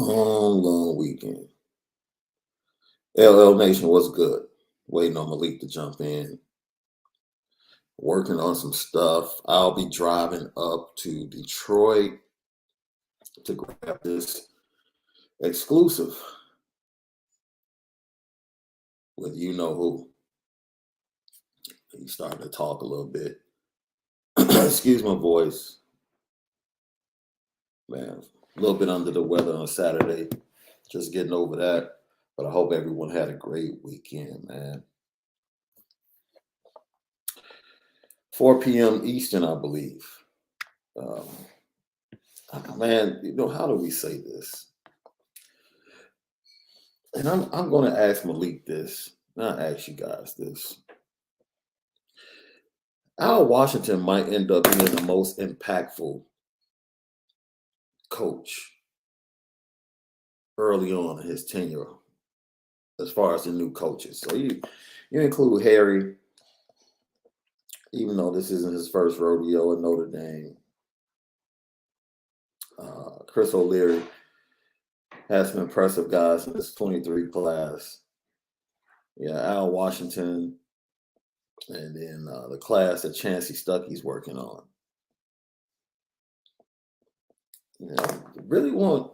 Long weekend. LL Nation was good. Waiting on Malik to jump in. Working on some stuff. I'll be driving up to Detroit to grab this exclusive with you know who. He's starting to talk a little bit. Excuse my voice. Man, a little bit under the weather on Saturday. Just getting over that. But I hope everyone had a great weekend, man. 4 p.m. Eastern, I believe. Man, how do we say this? And I'm going to ask Malik this. Not ask you guys this. Al Washington might end up being the most impactful coach early on in his tenure as far as the new coaches. So you include Harry, even though this isn't his first rodeo at Notre Dame. Chris O'Leary has some impressive guys in this 23 class. Yeah, Al Washington, and then the class that Chancey Stuckey's working on. Really want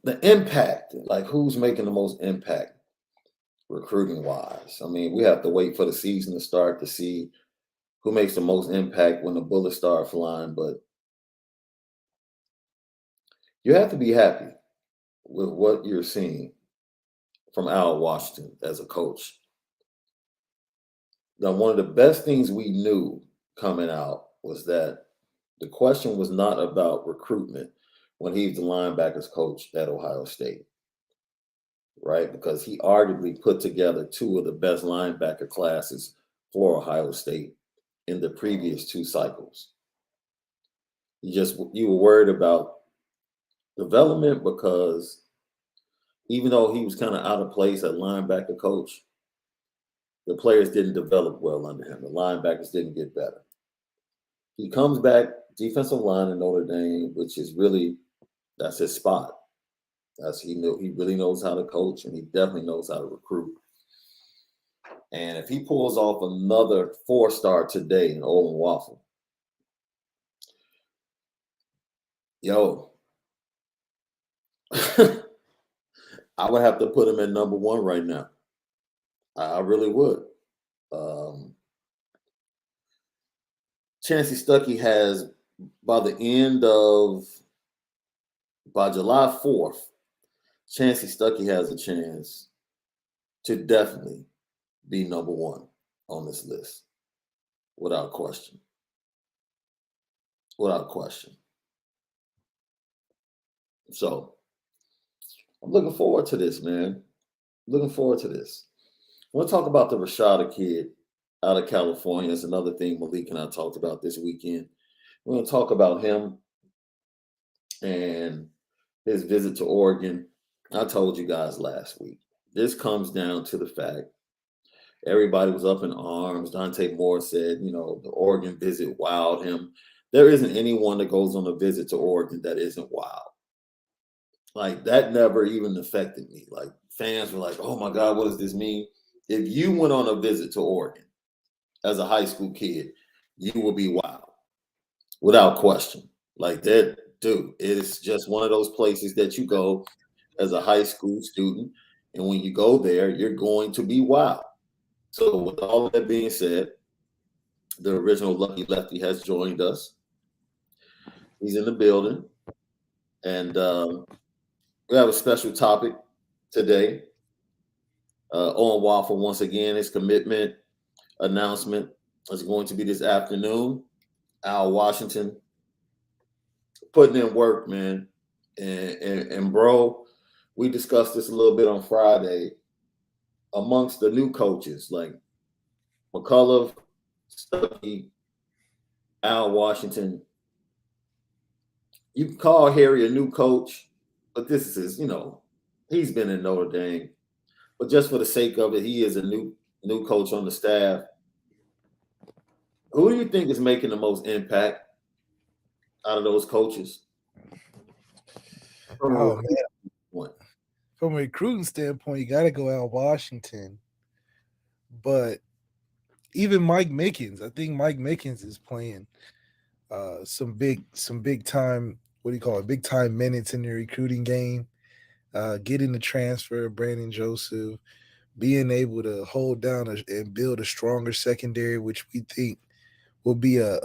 the impact, like who's making the most impact recruiting wise. I mean, we have to wait for the season to start to see who makes the most impact when the bullets start flying, but you have to be happy with what you're seeing from Al Washington as a coach. Now, one of the best things we knew coming out was that the question was not about recruitment when he was the linebackers coach at Ohio State, right? Because he arguably put together two of the best linebacker classes for Ohio State in the previous two cycles. You were worried about development because even though he was kind of out of place at linebacker coach, the players didn't develop well under him. The linebackers didn't get better. He comes back, defensive line in Notre Dame, which is really, that's his spot. He really knows how to coach, and he definitely knows how to recruit. And if he pulls off another 4-star today in Owen Waffle, I would have to put him at number 1 right now. I really would. Chancey Stuckey has, by July 4th, Chancey Stuckey has a chance to definitely be number 1 on this list, without question. Without question. So I'm looking forward to this, man. Looking forward to this. I want to talk about the Rashada kid out of California. It's another thing Malik and I talked about this weekend. We're going to talk about him and his visit to Oregon. I told you guys last week. This comes down to the fact everybody was up in arms. Dante Moore said, the Oregon visit wowed him. There isn't anyone that goes on a visit to Oregon that isn't wild. Like, that never even affected me. Like, fans were like, oh my God, what does this mean? If you went on a visit to Oregon as a high school kid, you will be wild, without question. Like, that, dude, it's just one of those places that you go as a high school student, and when you go there, you're going to be wild. So with all of that being said, the original Lucky Lefty has joined us. He's in the building, and we have a special topic today. On Waffle, once again, his commitment announcement is going to be this afternoon. Al Washington putting in work, man. And bro, we discussed this a little bit on Friday. Amongst the new coaches, like McCullough, Stuckey, Al Washington, you can call Harry a new coach, but this is his, he's been in Notre Dame. But just for the sake of it, he is a new coach on the staff. Who do you think is making the most impact out of those coaches? Oh, man. from a recruiting standpoint, you got to go out Washington. But even Mike Mickens, I think Mike Mickens is playing some big time. What do you call it? Big time minutes in the recruiting game. Getting the transfer of Brandon Joseph, being able to hold down and build a stronger secondary, which we think will be a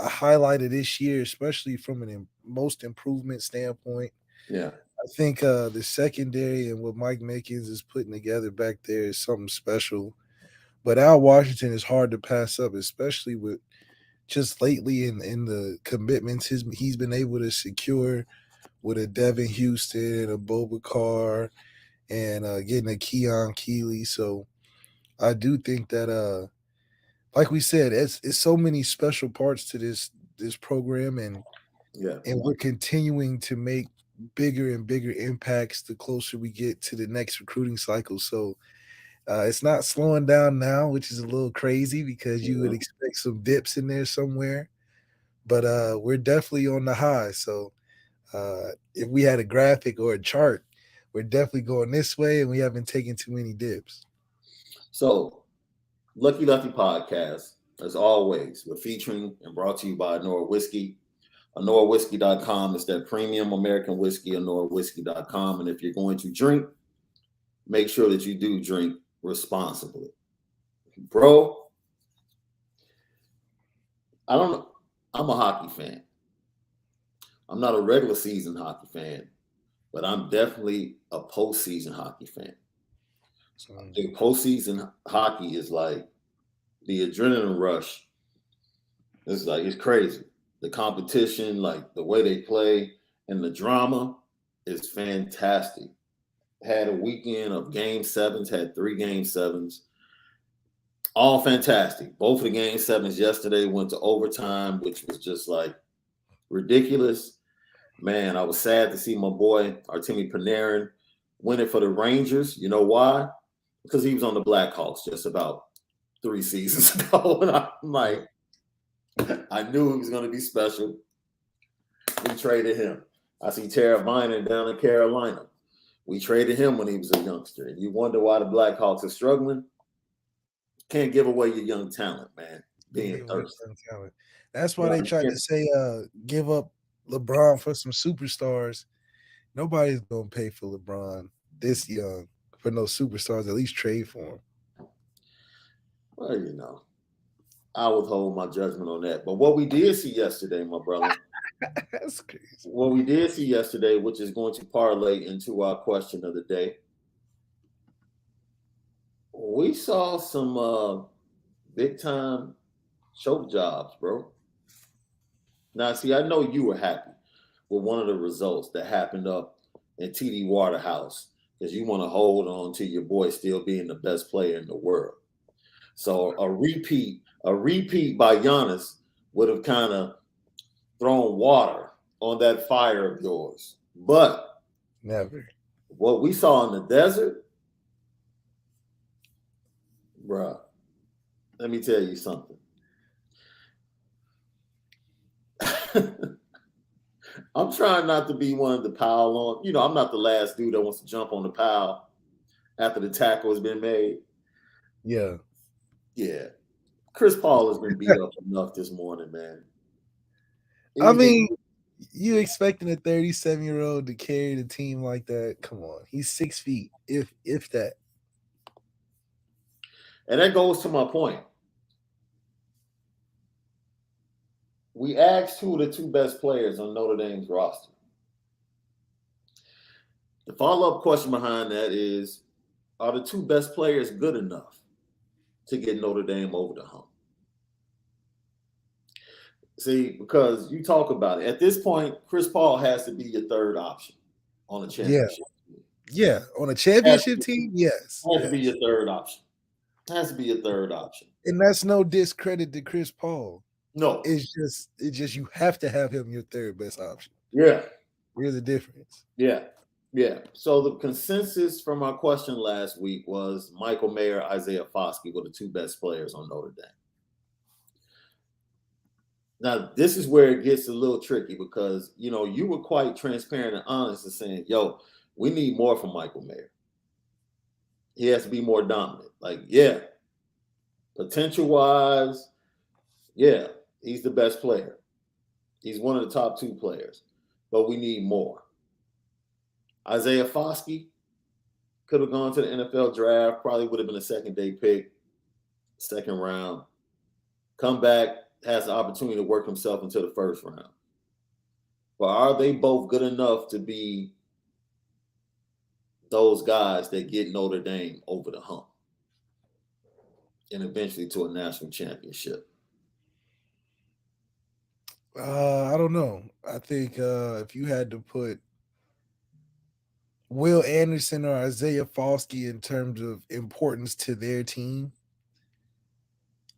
highlight of this year, especially from most improvement standpoint. Yeah. I think the secondary and what Mike Mickens is putting together back there is something special. But Al Washington is hard to pass up, especially with just lately in the commitments he's been able to secure with a Devin Houston and a Boba Carr and getting a Keon Keeley. So I do think that like we said, it's so many special parts to this program, Yeah. and we're continuing to make bigger and bigger impacts the closer we get to the next recruiting cycle. So it's not slowing down now, which is a little crazy because you would Mhm. expect some dips in there somewhere. But we're definitely on the high. So if we had a graphic or a chart, we're definitely going this way, and we haven't taken too many dips. So, Lucky Lefty Podcast, as always, we're featuring and brought to you by Onora Whiskey. OnoraWhiskey.com is that premium American whiskey, OnoraWhiskey.com. And if you're going to drink, make sure that you do drink responsibly. Bro, I don't know. I'm a hockey fan. I'm not a regular season hockey fan, but I'm definitely a postseason hockey fan. Mm. The postseason hockey is like the adrenaline rush. It's crazy. The competition, like the way they play, and the drama is fantastic. Had a weekend of game sevens, had 3 game sevens, all fantastic. Both of the game sevens yesterday went to overtime, which was just like ridiculous. Man, I was sad to see my boy Artemi Panarin win it for the Rangers. You know why? Because he was on the Blackhawks just about 3 seasons ago. And I'm like, I knew he was going to be special. We traded him. I see Tara Viner down in Carolina. We traded him when he was a youngster. And you wonder why the Blackhawks are struggling? Can't give away your young talent, man. They Being give away thirsty. young talent. That's why You they tried to say give up LeBron for some superstars. Nobody's gonna pay for LeBron this young for no superstars. At least trade for him. well, I would hold my judgment on that. But what we did see yesterday, my brother, That's crazy. what we did see yesterday, which is going to parlay into our question of the day, we saw some big time choke jobs, bro. Now, see, I know you were happy with one of the results that happened up in TD Waterhouse because you want to hold on to your boy still being the best player in the world. So a repeat by Giannis would have kind of thrown water on that fire of yours. But Never. what we saw in the desert, bruh, let me tell you something. I'm trying not to be one of the pile on. I'm not the last dude that wants to jump on the pile after the tackle has been made. Yeah. Yeah. Chris Paul has been beat up enough this morning, man. I He's been, mean, you expecting a 37-year-old to carry the team like that? Come on. He's 6 feet, if that. and that goes to my point. We asked who are the two best players on Notre Dame's roster. The follow up question behind that is, are the two best players good enough to get Notre Dame over the hump? See, because you talk about it. At this point, Chris Paul has to be your third option on a Yeah. championship team. Yeah. On a Has championship to, team, yes. has to be Yes. your third option. Has to be your third option. And that's no discredit to Chris Paul. No. It's just you have to have him your third best option. Yeah. Here's the difference. Yeah. Yeah. So the consensus from our question last week was Michael Mayer, Isaiah Foskey were the two best players on Notre Dame. Now, this is where it gets a little tricky because, you were quite transparent and honest in saying, yo, We need more from Michael Mayer. He has to be more dominant. Like, yeah, potential wise, yeah, he's the best player. He's one of the top 2 players, but we need more. Isaiah Foskey could have gone to the NFL draft, probably would have been a second-day pick, second round. Come back, has the opportunity to work himself into the first round. But are they both good enough to be those guys that get Notre Dame over the hump and eventually to a national championship? I don't know. I think if you had to put Will Anderson or Isaiah Foskey in terms of importance to their team,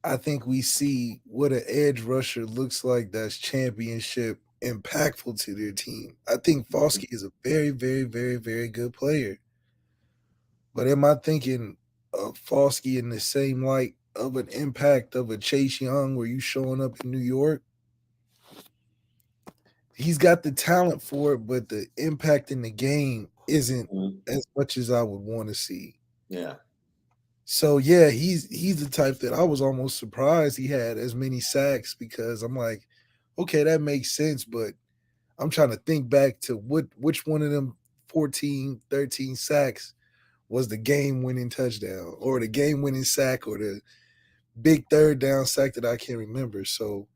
I think we see what an edge rusher looks like that's championship impactful to their team. I think Foskey is a very, very, very, very good player. But am I thinking of Foskey in the same light of an impact of a Chase Young where you showing up in New York? He's got the talent for it, but the impact in the game isn't as much as I would want to see. Yeah. So yeah, he's the type that I was almost surprised he had as many sacks, because I'm like, okay, that makes sense, but I'm trying to think back to which one of them 14, 13 sacks was the game-winning touchdown or the game-winning sack or the big third down sack that I can't remember. So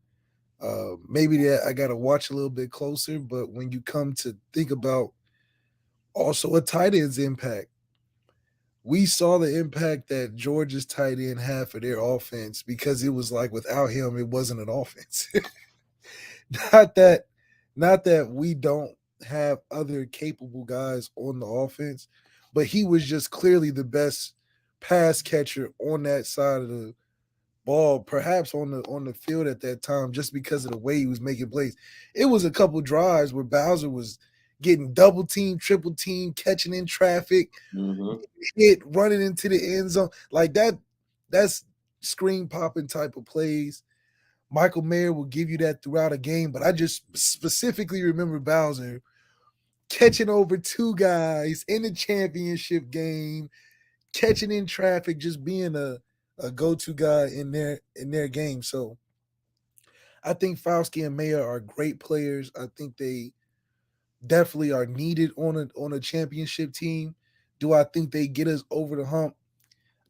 maybe that I got to watch a little bit closer. But when you come to think about also a tight end's impact, we saw the impact that Georgia's tight end had for their offense, because it was like without him, it wasn't an offense. not that we don't have other capable guys on the offense, but he was just clearly the best pass catcher on that side of the ball, perhaps on the field at that time, just because of the way he was making plays. It was a couple drives where Bowser was getting double team, triple team, catching in traffic, hit, running into the end zone. Like that's screen popping type of plays. Michael Mayer will give you that throughout a game, but I just specifically remember Bowser catching over 2 guys in the championship game, catching in traffic, just being a go-to guy in their game. So I think Foskey and Mayer are great players. I think they definitely are needed on a championship team. Do I think they get us over the hump?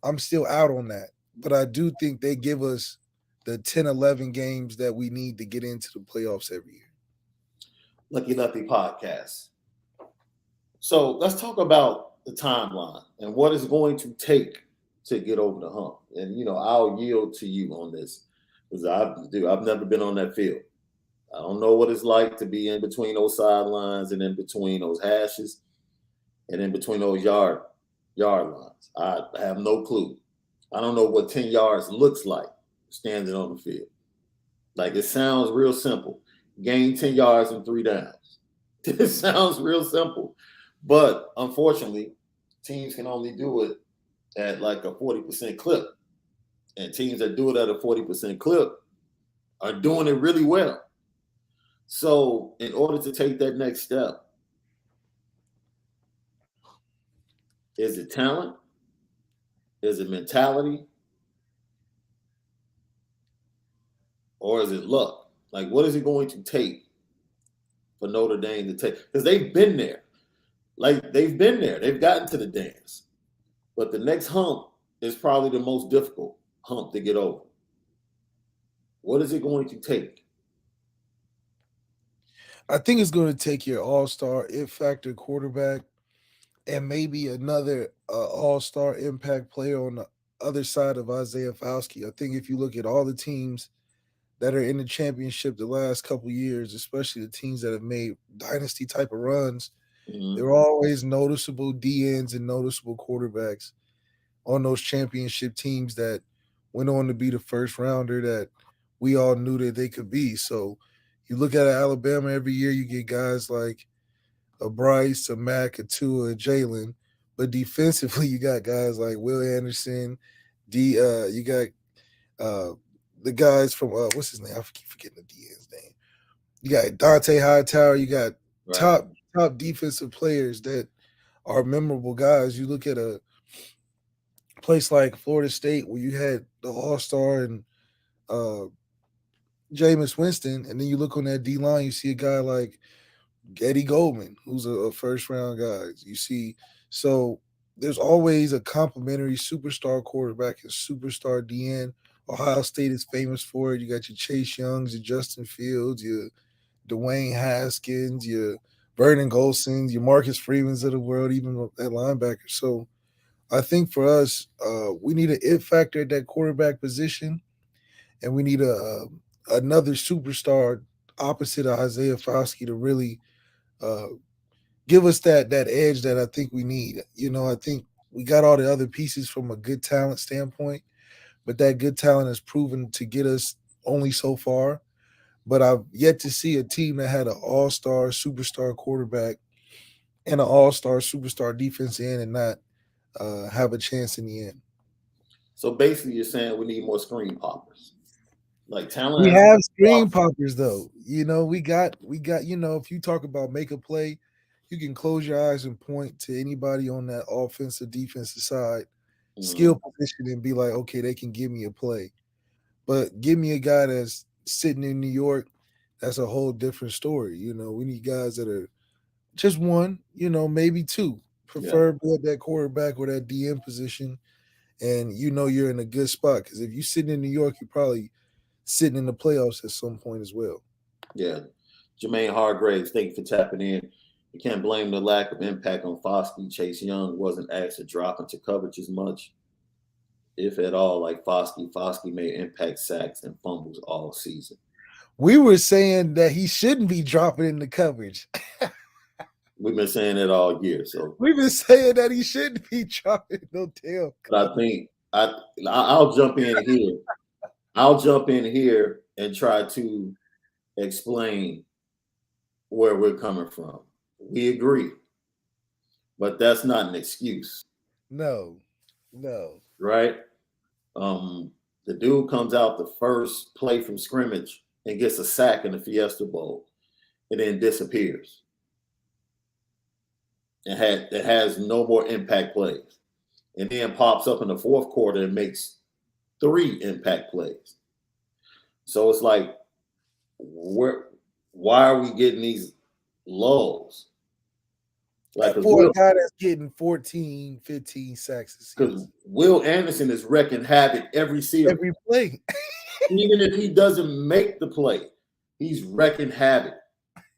I'm still out on that. But I do think they give us the 10, 11 games that we need to get into the playoffs every year. Lefty Podcast. So let's talk about the timeline and what it's going to take to get over the hump. And, I'll yield to you on this, because I've never been on that field. I don't know what it's like to be in between those sidelines and in between those hashes and in between those yard lines. I have no clue. I don't know what 10 yards looks like standing on the field. Like, it sounds real simple. Gain 10 yards and 3 downs. It sounds real simple. But unfortunately, teams can only do it at like a 40% clip. And teams that do it at a 40% clip are doing it really well. So in order to take that next step, is it talent? Is it mentality? Or is it luck? Like, what is it going to take for Notre Dame to take? Because they've been there. Like, they've been there. They've gotten to the dance. But the next hump is probably the most difficult hump to get over. What is it going to take? I think it's going to take your all-star it-factor quarterback and maybe another all-star impact player on the other side of Isaiah Foskey. I think if you look at all the teams that are in the championship the last couple of years, especially the teams that have made dynasty type of runs, there are always noticeable DNs and noticeable quarterbacks on those championship teams that went on to be the first rounder that we all knew that they could be. So you look at Alabama every year, you get guys like a Bryce, a Mac, a Tua, a Jalen. But defensively, you got guys like Will Anderson. You got the guys from what's his name? I keep forgetting the DN's name. You got Dante Hightower. You got top defensive players that are memorable guys. You look at a place like Florida State where you had the All Star and uh, Jameis Winston, and then you look on that D line, you see a guy like Eddie Goldman, who's a first round guy. You see, so there's always a complimentary superstar quarterback and superstar DN. Ohio State is famous for it. You got your Chase Youngs, your Justin Fields, your Dwayne Haskins, your Vernon Golsons, your Marcus Freemans of the world, even at linebacker. So I think for us, we need an it factor at that quarterback position, and we need another superstar opposite of Isaiah Foskey to really uh, give us that edge that I think we need. I think we got all the other pieces from a good talent standpoint, but that good talent has proven to get us only so far. But I've yet to see a team that had an all-star superstar quarterback and an all-star superstar defense in and not have a chance in the end. So basically, you're saying we need more screen poppers. Like We talent have screen has poppers though. We got, if you talk about make a play, you can close your eyes and point to anybody on that offensive defensive side, skill position, and be like, okay, they can give me a play. But give me a guy that's sitting in New York, that's a whole different story. We need guys that are just one, maybe two, yeah, preferably at that quarterback or that DM position. And you're in a good spot because if you're sitting in New York, you're probably sitting in the playoffs at some point as well. yeah. Jermaine Hargraves, thank you for tapping in. You can't blame the lack of impact on Foskey. Chase Young wasn't asked to drop into coverage as much, if at all, like Foskey. Foskey made impact sacks and fumbles all season. We were saying that he shouldn't be dropping in the coverage. We've been saying it all year. So We've been saying that he shouldn't be dropping no tail. but I think I'll jump in here. I'll jump in here and try to explain where we're coming from. We agree, but that's not an excuse, No. right? The dude comes out the first play from scrimmage and gets a sack in the Fiesta Bowl, and then disappears. It has no more impact plays, and then pops up in the fourth quarter and makes 3 impact plays. So it's like, why are we getting these lulls? Like, For a guy that's getting 14, 15 sacks a season. because Will Anderson is wrecking havoc every series. Every play. Even if he doesn't make the play, he's wrecking havoc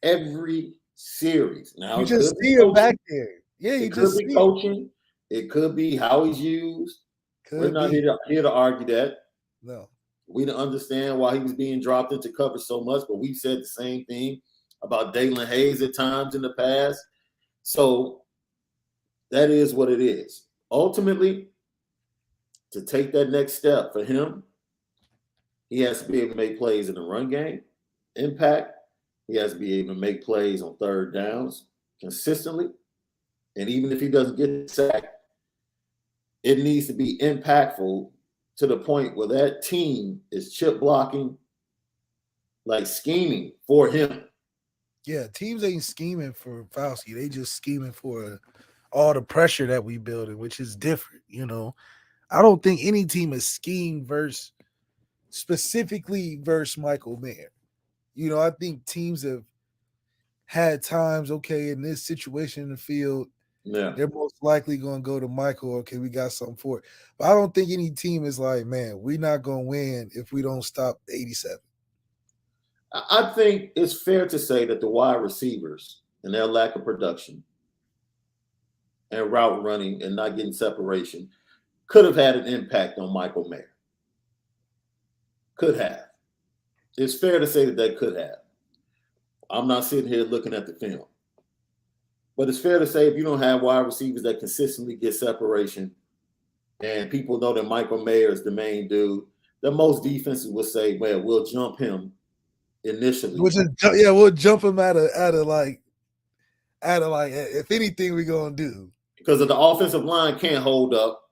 every series. Now, You just see him back there. Yeah, you it could just be see coaching. It could be how he's used. We're not here to argue that. No. We don't understand why he was being dropped into cover so much, but we've said the same thing about Dalen Hayes at times in the past. So that is what it is. Ultimately, to take that next step for him, he has to be able to make plays in the run game, impact. He has to be able to make plays on third downs consistently. And even if he doesn't get sacked, it needs to be impactful to the point where that team is chip blocking, like scheming for him. Yeah, teams ain't scheming for Foskey. They just scheming for all the pressure that we building, which is different. I don't think any team is schemed specifically versus Michael Mayer. I think teams have had times, okay, in this situation in the field, they're most likely going to go to Michael. Okay, we got something for it. But I don't think any team is like, man, we're not going to win if we don't stop 87. I think it's fair to say that the wide receivers and their lack of production and route running and not getting separation could have had an impact on Michael Mayer. Could have. It's fair to say that they could have. I'm not sitting here looking at the film. But it's fair to say if you don't have wide receivers that consistently get separation and people know that Michael Mayer is the main dude, that most defenses will say, well, we'll jump him initially. We'll jump him out of if anything we're gonna do. Because of the offensive line can't hold up.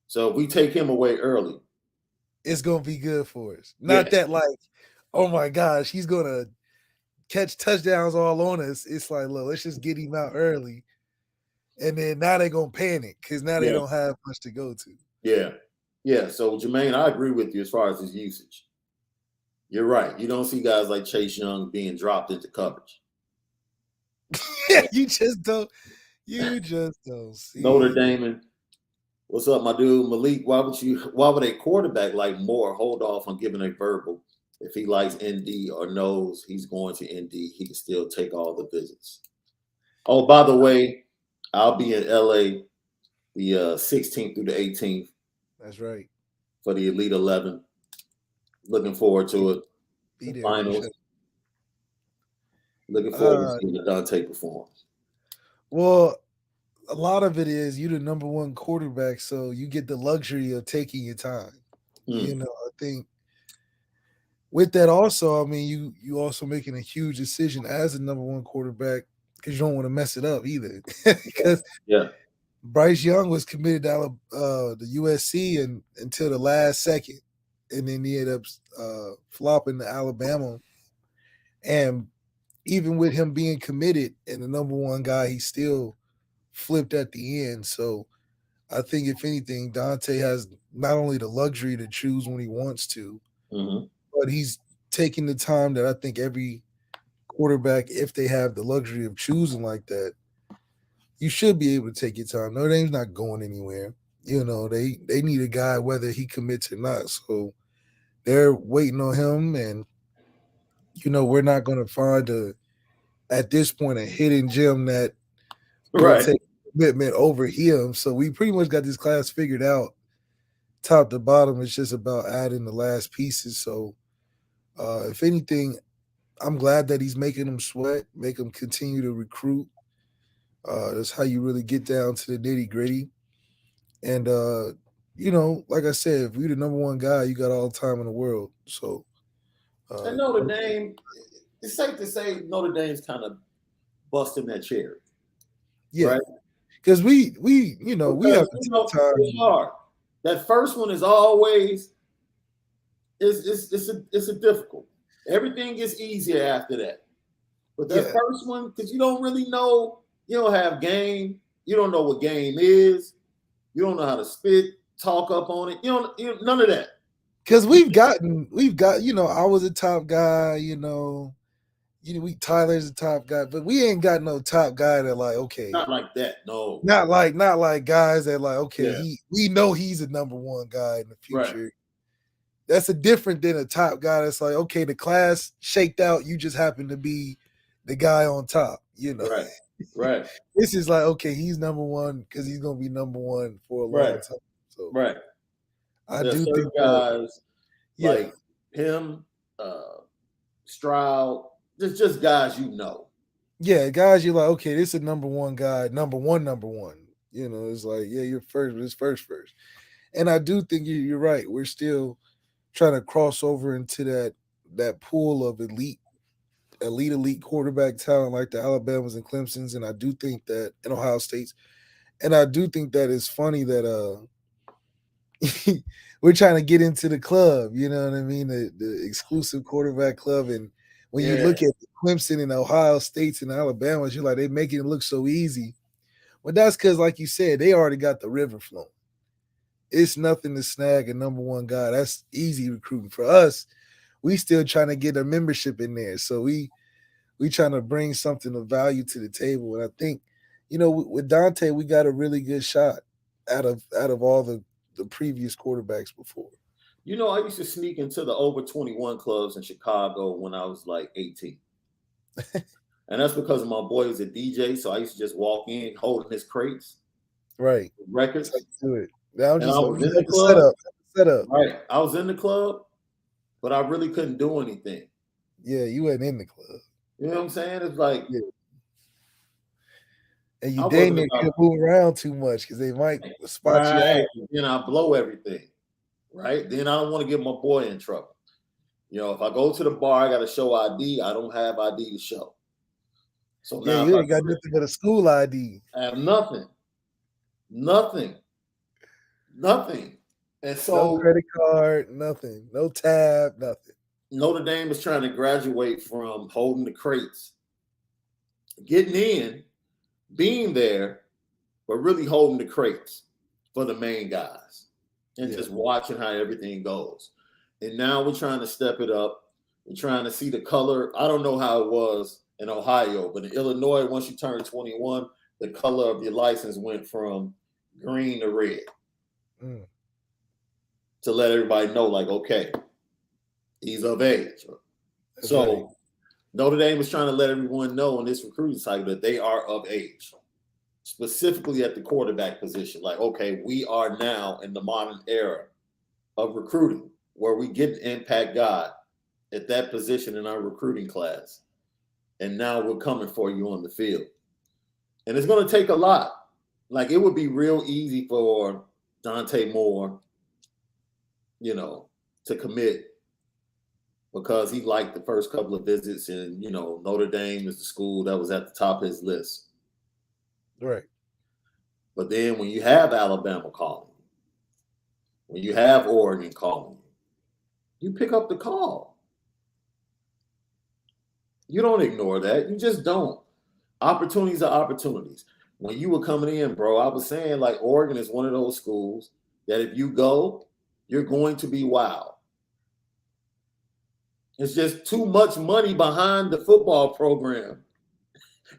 So if we take him away early, it's gonna be good for us. Not that like, oh my gosh, he's gonna catch touchdowns all on us. It's like, look, let's just get him out early. And then now they're gonna panic because now they Yeah. don't have much to go to. Yeah. Yeah. So Jermaine, I agree with you as far as his usage. You're right. You don't see guys like Chase Young being dropped into coverage. You just don't see Notre Dame. What's up, my dude? Malik, why would a quarterback like Moore hold off on giving a verbal? If he likes ND or knows he's going to ND, he can still take all the visits. Oh, by the way, I'll be in LA the 16th through the 18th. That's right. For the Elite 11. Looking forward to it. Be there, finals. Looking forward to seeing Dante perform. Well, a lot of it is you the number one quarterback, so you get the luxury of taking your time. You know, I think with that also, I mean, you also making a huge decision as a number one quarterback because you don't want to mess it up either. Because Bryce Young was committed to the USC until the last second, and then he ended up flopping to Alabama. And even with him being committed and the number one guy, he still flipped at the end. So I think if anything, Dante has not only the luxury to choose when he wants to, but he's taking the time that I think every quarterback, if they have the luxury of choosing like that, you should be able to take your time. Notre Dame's not going anywhere. You know, they need a guy whether he commits or not. So they're waiting on him, and you know, we're not going to find at this point a hidden gem that will take commitment over him. So we pretty much got this class figured out, top to bottom. It's just about adding the last pieces. So if anything, I'm glad that he's making them sweat, make them continue to recruit. That's how you really get down to the nitty gritty. And you know, like I said, if you're the number one guy, you got all the time in the world. So and Notre Dame, it's safe to say Notre Dame's kind of busting that cherry. Yeah. Right? Because we have time. That first one is always it's a difficult. Everything gets easier after that. But that first one, because you don't really know, you don't have game, you don't know what game is, you don't know how to spit, talk up on it. You don't none of that. Because we've got, I was a top guy, Tyler's a top guy, but we ain't got no top guy that like, okay. Not like that, no. Not like guys that like, okay, we know he's a number one guy in the future. Right. That's different than a top guy that's like, okay, the class shaked out, you just happen to be the guy on top, Right. This is like, okay, he's number one because he's gonna be number one for a long time. So I do think guys like him, Stroud, just guys you know. Yeah, guys, you're like, okay, this is a number one guy, number one. It's like, yeah, you're first, but it's first. And I do think you're right. We're still trying to cross over into that pool of elite quarterback talent like the Alabamas and Clemsons. And I do think that in Ohio State's, and I do think that it's funny that we're trying to get into the club, you know what I mean? The exclusive quarterback club. And when you look at Clemson and Ohio States and Alabama, you're like, they making it look so easy. Well, that's because, like you said, they already got the river flowing. It's nothing to snag a number one guy. That's easy recruiting. For us, we still trying to get a membership in there. So we trying to bring something of value to the table. And I think, with Dante, we got a really good shot out of all the previous quarterbacks before. I used to sneak into the over 21 clubs in Chicago when I was like 18. And that's because my boy was a DJ. So I used to just walk in holding his crates. Right. Records. Do it. Now I was in the club. Setup. Right. I was in the club, but I really couldn't do anything. Yeah, you wasn't in the club. You know what I'm saying? It's like. Yeah. And you dang near couldn't move around too much because they might spot you out. Then I blow everything. Right? Then I don't want to get my boy in trouble. If I go to the bar, I got to show ID. I don't have ID to show. So now you ain't got nothing but a school ID. I have nothing. And so no credit card, nothing. No tab, nothing. Notre Dame is trying to graduate from holding the crates, getting in, being there, but really holding the crates for the main guys and Yeah. just watching how everything goes. And now we're trying to step it up. We're trying to see the color. I don't know how it was in Ohio, but in Illinois, once you turn 21, the color of your license went from green to red to let everybody know, like, okay, he's of age. So Notre Dame was trying to let everyone know in this recruiting cycle that they are of age, specifically at the quarterback position. Like, okay, we are now in the modern era of recruiting where we get an impact guy at that position in our recruiting class. And now we're coming for you on the field. And it's going to take a lot. Like, it would be real easy for Dante Moore, to commit because he liked the first couple of visits, and, Notre Dame is the school that was at the top of his list. Right. But then when you have Alabama calling, when you have Oregon calling, you pick up the call. You don't ignore that. You just don't. Opportunities are opportunities. When you were coming in, bro, I was saying, like, Oregon is one of those schools that if you go, you're going to be wild. It's just too much money behind the football program.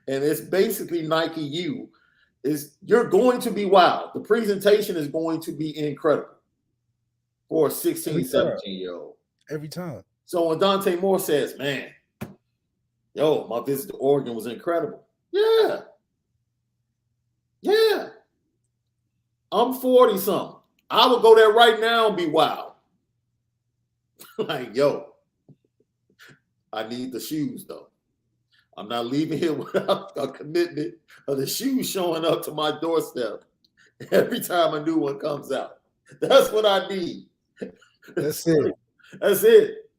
And it's basically Nike U. You're going to be wild. The presentation is going to be incredible for a 16, 17-year-old. Every time. So when Dante Moore says, man, my visit to Oregon was incredible. Yeah. Yeah. I'm 40-something. I would go there right now and be wild. Like, I need the shoes, though. I'm not leaving here without a commitment of the shoes showing up to my doorstep every time a new one comes out. That's what I need. That's it. That's it.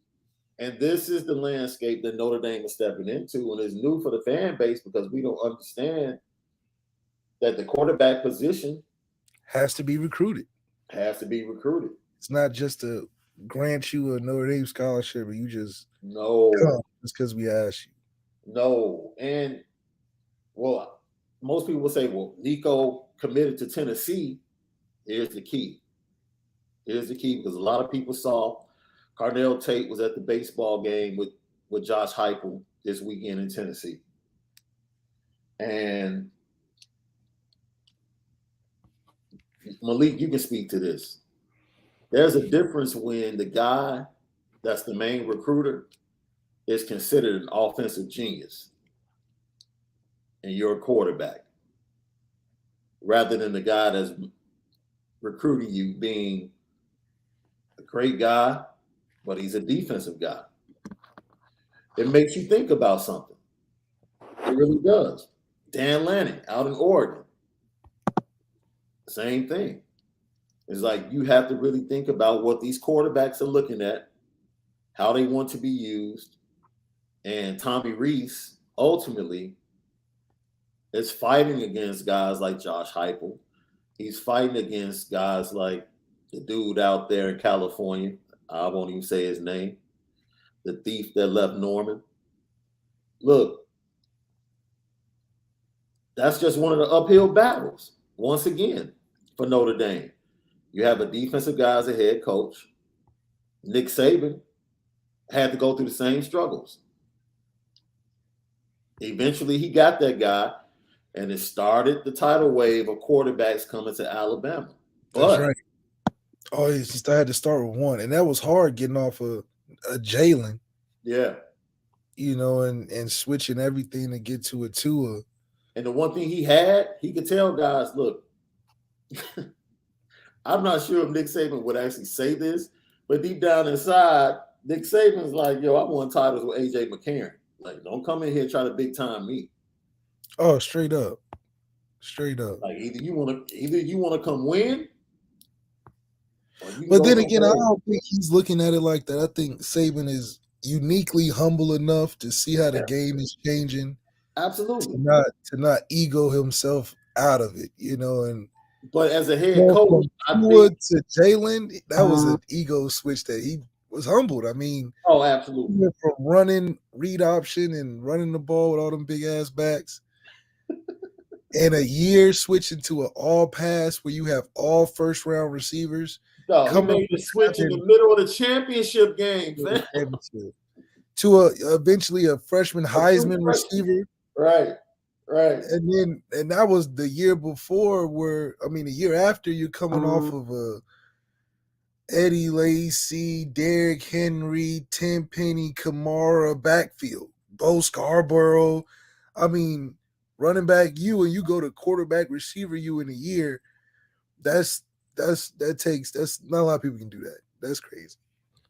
And this is the landscape that Notre Dame is stepping into, and it's new for the fan base because we don't understand that the quarterback position has to be recruited. It's not just to grant you a Notre Dame scholarship, but you just come just because we asked you. No. And, most people will say, Nico committed to Tennessee. Here's the key because a lot of people saw Cardell Tate was at the baseball game with Josh Heupel this weekend in Tennessee. And Malik, you can speak to this. There's a difference when the guy that's the main recruiter is considered an offensive genius and you're a quarterback, rather than the guy that's recruiting you being a great guy, but he's a defensive guy. It makes you think about something. It really does. Dan Lanning out in Oregon, same thing. It's like you have to really think about what these quarterbacks are looking at, how they want to be used. And Tommy Rees ultimately is fighting against guys like Josh Heupel. He's fighting against guys like the dude out there in California. I won't even say his name. The thief that left Norman. Look, that's just one of the uphill battles, once again, for Notre Dame. You have a defensive guy as a head coach. Nick Saban had to go through the same struggles. Eventually, he got that guy, and it started the tidal wave of quarterbacks coming to Alabama. That's right. Oh, it's just I had to start with one, and that was hard getting off a Jalen. Yeah. And switching everything to get to a Tua. And the one thing he could tell guys, look, I'm not sure if Nick Saban would actually say this, but deep down inside, Nick Saban's like, I won titles with A.J. McCarron. Like, don't come in here and try to big time me. Oh, straight up. Like, either you want to come win. But then again, I don't think he's looking at it like that. I think Saban is uniquely humble enough to see how the game is changing. Absolutely. To not ego himself out of it, But as a head coach, to Jalen, that was an ego switch that he was humbled. I mean, absolutely. From running read option and running the ball with all them big ass backs And a year switching to an all pass where you have all first round receivers No, he coming made the switch in the middle of the championship game, fam. to eventually a freshman A true Heisman freshman. receiver. Right. And that was the year before the year after you're coming off of a Eddie Lacy, Derrick Henry, Tenpenny, Kamara backfield, Bo Scarborough. I mean, running back you and you go to quarterback receiver you in a year. That's not a lot of people can do that. That's crazy.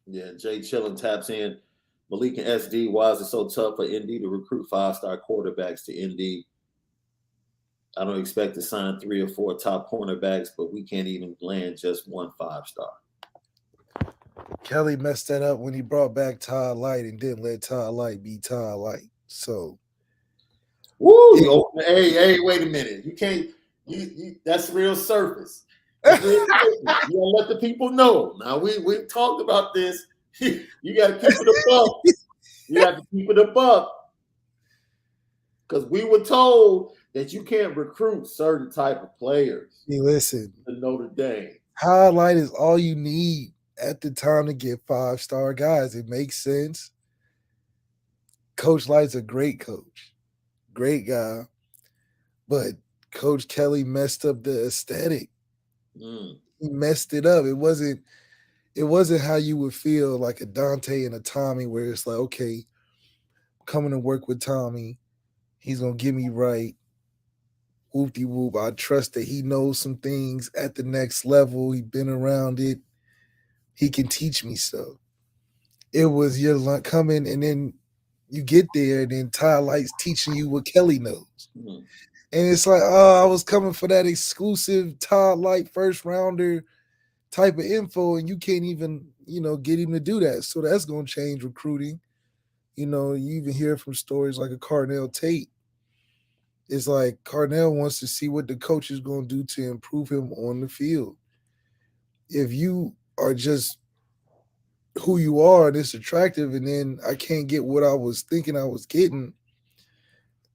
Yeah, Jay Chillin taps in. Malik and SD, why is it so tough for ND to recruit 5-star quarterbacks to ND? I don't expect to sign 3 or 4 top cornerbacks, but we can't even land just 1 5-star. Kelly messed that up when he brought back Todd Light and didn't let Todd Light be Todd Light. So, hey, wait a minute. You can't. You that's real surface. That's real surface. You gotta let the people know. Now we talked about this. You got to keep it a buck. You got to keep it a buck. Because we were told that you can't recruit certain type of players. Hey, listen, to Notre Dame. Todd Light is all you need at the time to get 5-star guys. It makes sense. Coach Light's a great coach, great guy, but Coach Kelly messed up the aesthetic. He messed it up. It wasn't how you would feel like a Dante and a Tommy, where it's like, okay, I'm coming to work with Tommy. He's gonna get me right. Whoop-de-whoop. I trust that he knows some things at the next level. He's been around it. He can teach me stuff. It was you're coming and then you get there and then Todd Light's teaching you what Kelly knows. And it's like, I was coming for that exclusive Todd Light first rounder type of info, and you can't even, get him to do that. So that's going to change recruiting. You even hear from stories like a Carnell Tate. It's like Carnell wants to see what the coach is going to do to improve him on the field. If you are just who you are and it's attractive, and then I can't get what I was thinking I was getting,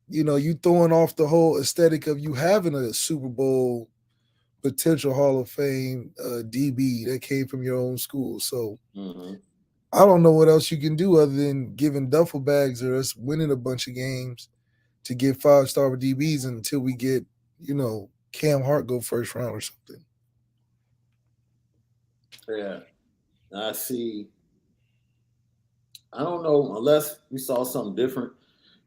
you throwing off the whole aesthetic of you having a Super Bowl potential Hall of Fame DB that came from your own school. So I don't know what else you can do other than giving duffel bags or us winning a bunch of games to get 5-star DBs until we get, Cam Hart go first round or something. Yeah. I see. I don't know, unless we saw something different.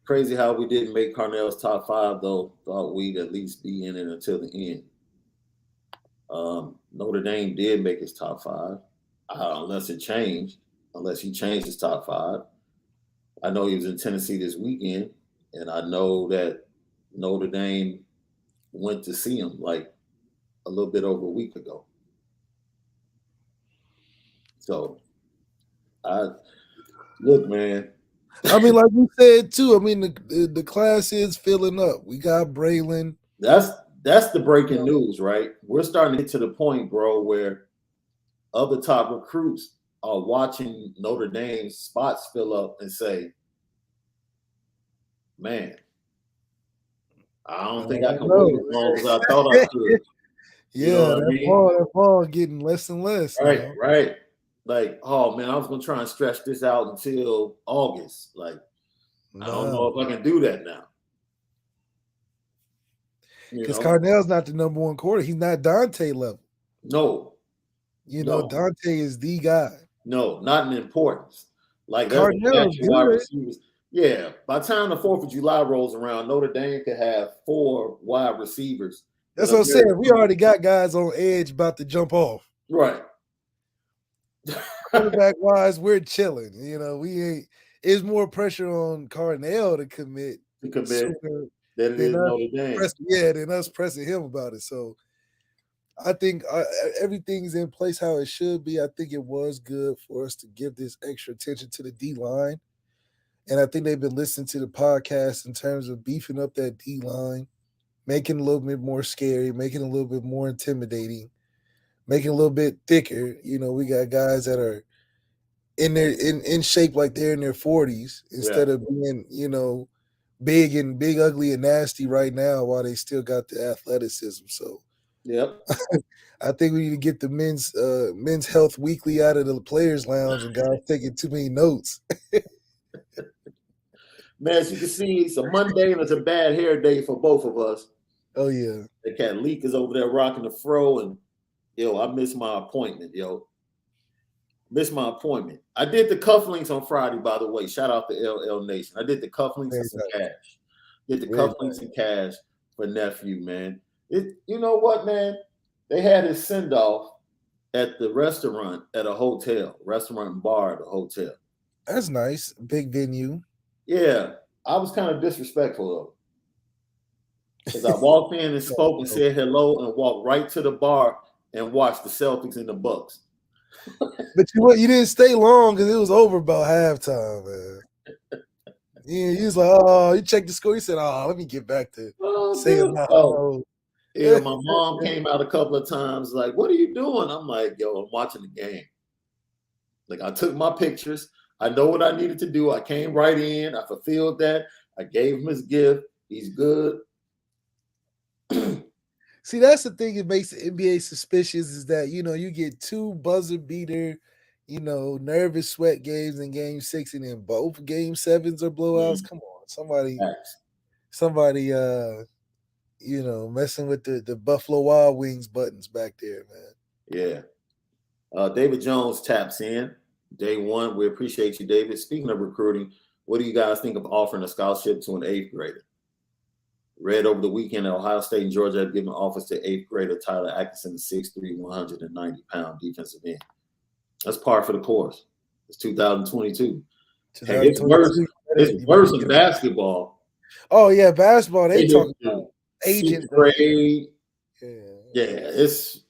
Crazy how we didn't make Carnell's top 5, though. Thought we'd at least be in it until the end. Notre Dame did make his top 5, unless he changed his top 5. I know he was in Tennessee this weekend, and I know that Notre Dame went to see him like a little bit over a week ago. So, look, man. I mean, like we said too. I mean, the class is filling up. We got Braylon. That's the breaking news, right? We're starting to get to the point, bro, where other top recruits are watching Notre Dame's spots fill up and say, "Man, I don't think I can wait as long as I thought I could." That ball getting less and less. Right. Like, oh man, I was gonna try and stretch this out until August. Like, I don't know if I can do that now. Because Carnell's not the number one quarter. He's not Dante level. No. Dante is the guy. No, not in importance. Like Carnell wide receivers. Yeah, by the time the 4th of July rolls around, Notre Dame could have 4 wide receivers. That's what I'm saying. We already got guys on edge about to jump off. Right. Quarterback wise, we're chilling. We ain't. It's more pressure on Carnell to commit than it is Notre Dame. Than us pressing him about it. So I think everything's in place how it should be. I think it was good for us to give this extra attention to the D-line. And I think they've been listening to the podcast in terms of beefing up that D-line, making it a little bit more scary, making it a little bit more intimidating, making it a little bit thicker. We got guys that are in shape like they're in their 40s instead of being, big, ugly, and nasty right now while they still got the athleticism. So Yep. I think we need to get the men's health weekly out of the players' lounge and guys taking too many notes. Man, as you can see, it's a Monday and it's a bad hair day for both of us. Oh yeah. The cat Leak is over there rocking the fro, and yo, I missed my appointment, yo. Missed my appointment. I did the cufflinks on Friday, by the way. Shout out to LL Nation. I did the cufflinks and some cash. Did the cufflinks and cash for nephew, man. You know what, man? They had his send off at the restaurant at a hotel, restaurant and bar at a hotel. That's nice. Big venue. Yeah, I was kind of disrespectful of him. Because I walked in and spoke and said hello and walked right to the bar and watched the Celtics and the Bucks. But you didn't stay long because it was over about halftime, man. Yeah, he was like, oh, you checked the score. He said, oh, let me get back to saying hello. Yeah, my mom came out a couple of times like, what are you doing? I'm like, yo, I'm watching the game. Like, I took my pictures. I know what I needed to do. I came right in. I fulfilled that. I gave him his gift. He's good. See, that's the thing that makes the NBA suspicious is that, you get two buzzer beater, nervous sweat games in game 6 and then both game 7s are blowouts. Come on. Somebody messing with the Buffalo Wild Wings buttons back there, man. Yeah. David Jones taps in. Day one. We appreciate you, David. Speaking of recruiting, what do you guys think of offering a scholarship to an 8th grader? Read over the weekend that Ohio State and Georgia have given offers to 8th grader Tyler Atkinson, 6'3", 190-pound defensive end. That's par for the course. It's 2022. Hey, it's worse in basketball. Oh, yeah, basketball. They talk about agent grade. It's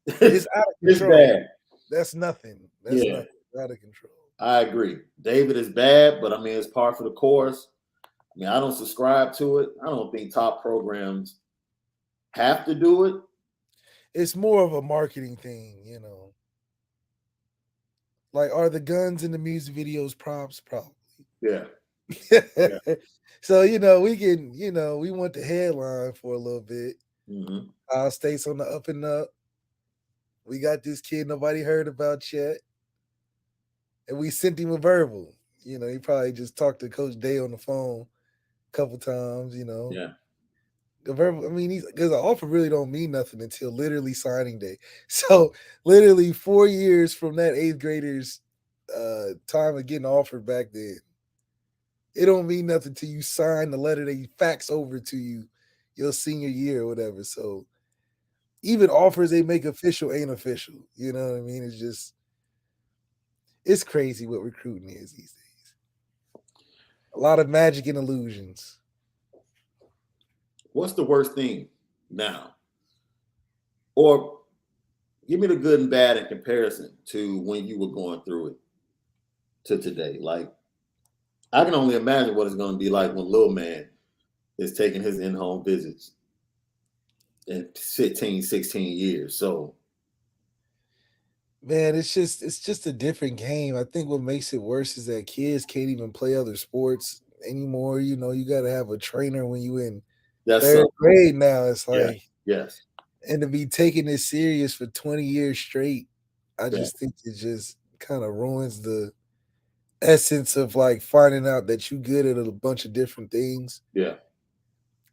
out of control. It's bad. That's nothing. That's nothing. Out of control. I agree. David is bad, but I mean, it's par for the course. I mean, I don't subscribe to it. I don't think top programs have to do it. It's more of a marketing thing, Like, are the guns in the music videos props? Probably. Yeah. So, we can, we want the headline for a little bit. Mm-hmm. Ohio State's on the up and up. We got this kid nobody heard about yet. And we sent him a verbal. He probably just talked to Coach Day on the phone a couple times, Yeah. The verbal, I mean, because the offer really don't mean nothing until literally signing day. So literally 4 years from that 8th grader's time of getting offered back then, it don't mean nothing till you sign the letter that you fax over to you your senior year or whatever. So even offers they make official ain't official. You know what I mean? It's crazy what recruiting is these days. A lot of magic and illusions. What's the worst thing now? Or give me the good and bad in comparison to when you were going through it to today. Like, I can only imagine what it's going to be like when Lil Man is taking his in-home visits in 15, 16 years. So, man, it's just a different game. I think what makes it worse is that kids can't even play other sports anymore. You got to have a trainer when you in third grade now. It's like, yes. And to be taking this serious for 20 years straight, I just think it just kind of ruins the essence of like finding out that you're good at a bunch of different things. Yeah.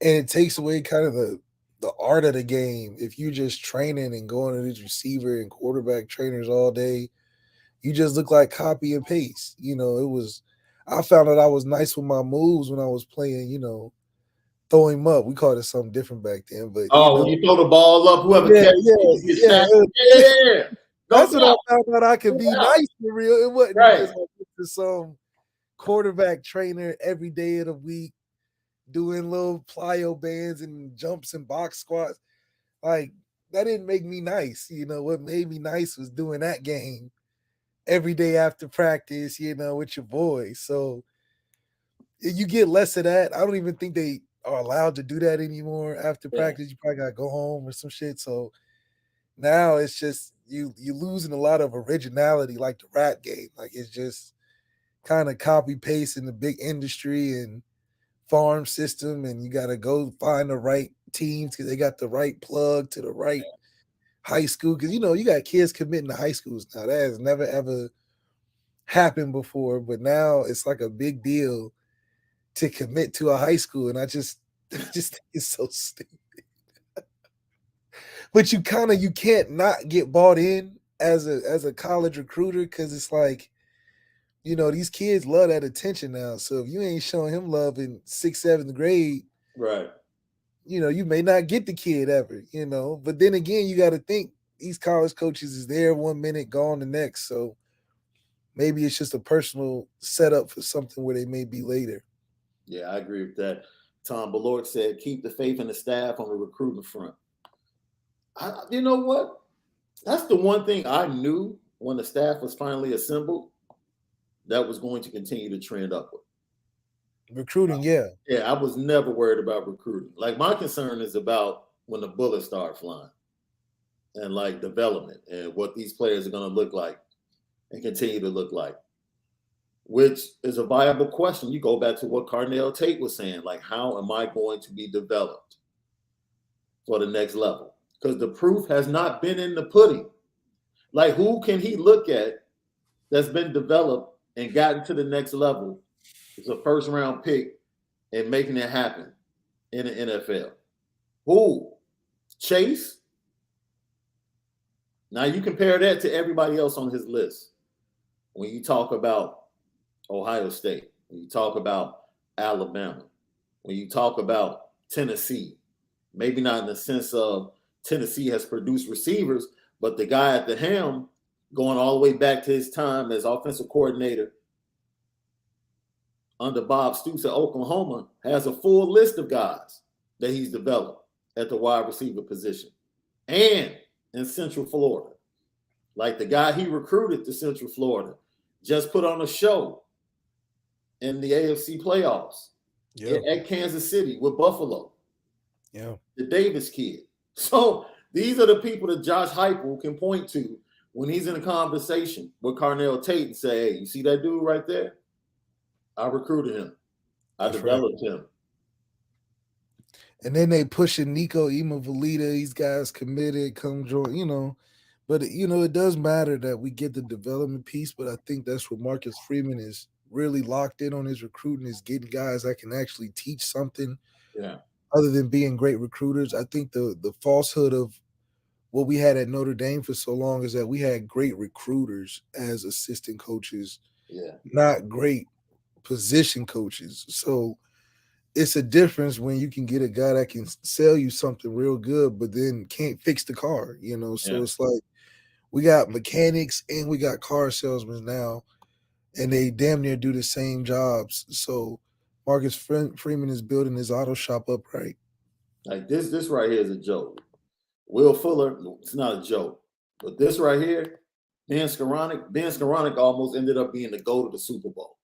And it takes away kind of the art of the game. If you're just training and going to these receiver and quarterback trainers all day, you just look like copy and paste. I found out I was nice with my moves when I was playing, throw him up. We called it something different back then. But when you throw the ball up, whoever catches it, that's what I found out I could be nice for real. It wasn't because I went to some quarterback trainer every day of the week doing little plyo bands and jumps and box squats. Like, that didn't make me nice. What made me nice was doing that game every day after practice, with your boys. So you get less of that. I don't even think they are allowed to do that anymore. After practice, you probably got to go home or some shit. So now it's just you losing a lot of originality, like the rap game. Like, it's just kind of copy paste in the big industry, and farm system, and you got to go find the right teams because they got the right plug to the right high school. Because you got kids committing to high schools now. That has never ever happened before, but now it's like a big deal to commit to a high school, and I just think it's so stupid. But you can't not get bought in as a college recruiter because it's like, these kids love that attention now. So if you ain't showing him love in 6th, 7th grade, Right. You may not get the kid ever, But then again, you got to think these college coaches is there 1 minute, gone the next. So maybe it's just a personal setup for something where they may be later. Yeah, I agree with that. Tom Ballard said, keep the faith in the staff on the recruiting front. You know what? That's the one thing I knew when the staff was finally assembled that was going to continue to trend upward. Recruiting, yeah. Yeah, I was never worried about recruiting. Like, my concern is about when the bullets start flying and, like, development and what these players are going to look like and continue to look like, which is a viable question. You go back to what Carnell Tate was saying, like, how am I going to be developed for the next level? Because the proof has not been in the pudding. Like, who can he look at that's been developed and gotten to the next level? It's a first-round pick and making it happen in the NFL. Who? Chase? Now, you compare that to everybody else on his list. When you talk about Ohio State, when you talk about Alabama, when you talk about Tennessee, maybe not in the sense of Tennessee has produced receivers, but the guy at the helm, going all the way back to his time as offensive coordinator under Bob Stoops at Oklahoma, has a full list of guys that he's developed at the wide receiver position and in Central Florida. Like, the guy he recruited to Central Florida just put on a show in the AFC playoffs at Kansas City with Buffalo. Yeah. The Davis kid. So these are the people that Josh Heupel can point to when he's in a conversation with Carnell Tate and say, hey, you see that dude right there? I recruited him. I developed him. And then they pushing Nico Imavalita. These guys committed, come join, But, it does matter that we get the development piece, but I think that's what Marcus Freeman is really locked in on his recruiting, is getting guys that can actually teach something other than being great recruiters. I think the falsehood of what we had at Notre Dame for so long is that we had great recruiters as assistant coaches, not great position coaches. So it's a difference when you can get a guy that can sell you something real good, but then can't fix the car, So it's like we got mechanics and we got car salesmen now, and they damn near do the same jobs. So Marcus Freeman is building his auto shop up right. Like, this right here is a joke. Will Fuller, it's not a joke. But this right here, Ben Skoranek almost ended up being the GOAT of the Super Bowl.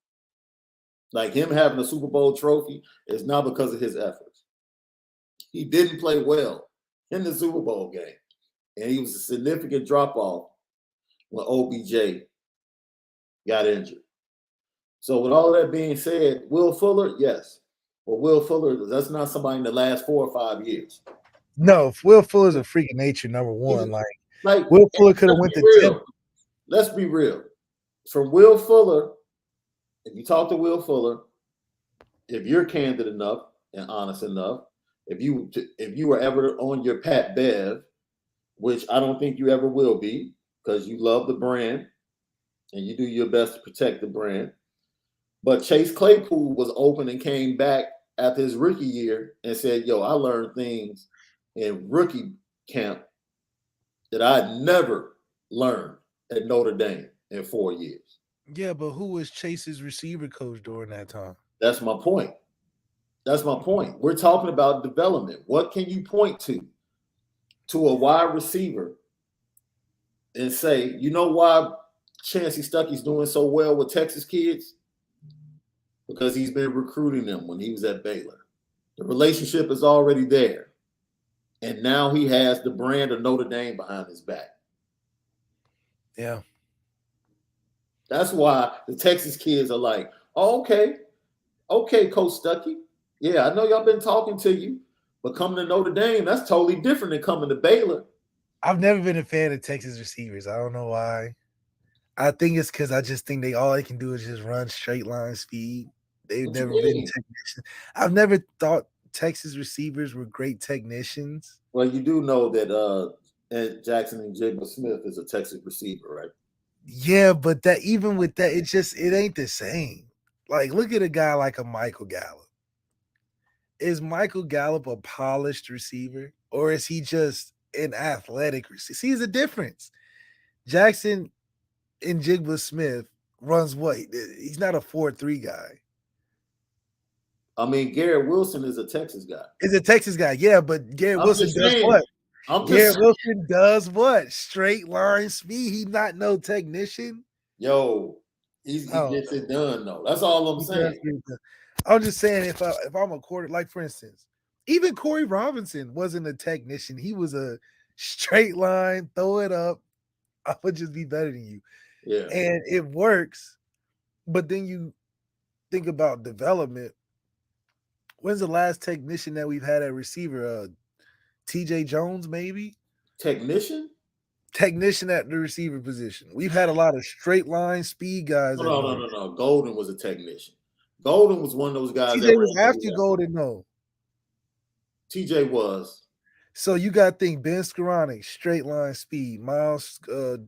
Like, him having a Super Bowl trophy is not because of his efforts. He didn't play well in the Super Bowl game. And he was a significant drop-off when OBJ got injured. So with all of that being said, Will Fuller, yes. But Will Fuller, that's not somebody in the last 4 or 5 years. No, Will Fuller's a freak of nature, number one. Like Will Fuller could have went to 10. Let's be real. From Will Fuller, if you talk to Will Fuller, if you're candid enough and honest enough, if you were ever on your Pat Bev, which I don't think you ever will be, because you love the brand and you do your best to protect the brand. But Chase Claypool was open and came back after his rookie year and said, yo, I learned things in rookie camp that I'd never learned at Notre Dame in 4 years. Yeah, but who was Chase's receiver coach during that time? That's my point. We're talking about development. What can you point to a wide receiver and say, you know why Chancey Stuckey's doing so well with Texas kids? Because he's been recruiting them when he was at Baylor. The relationship is already there. And now he has the brand of Notre Dame behind his back. Yeah. That's why the Texas kids are like, oh, okay, Coach Stuckey. Yeah, I know y'all been talking to you, but coming to Notre Dame, that's totally different than coming to Baylor. I've never been a fan of Texas receivers. I don't know why. I think it's because I just think all they can do is just run straight line speed. They've What you never been mean? technicians. I've never thought Texas receivers were great technicians. Well, you do know that Jackson and Jigba Smith is a Texas receiver, right? Yeah, but that even with that, it ain't the same. Like, look at a guy like a Michael Gallup. Is Michael Gallup a polished receiver, or is he just an athletic receiver? See, there's a difference. Jackson and Jigba Smith runs what? He's not a 4-3 guy. I mean, Garrett Wilson is a Texas guy. Is a Texas guy, yeah, but Garrett I'm Wilson just does saying. what? I'm Garrett just Wilson does what? Straight line speed. He's not no technician. he Oh, gets it done though. That's all I'm he saying. does get it done. I'm just saying if I'm a quarter, like for instance, even Corey Robinson wasn't a technician. He was a straight line, throw it up. I would just be better than you. Yeah. And it works. But then you think about development. When's the last technician that we've had at receiver? TJ Jones, maybe? Technician? Technician at the receiver position. We've had a lot of straight line speed guys. No. Golden was a technician. Golden was one of those guys. TJ was after Golden, though. TJ was. So you got to think Ben Skoranek, straight line speed. Miles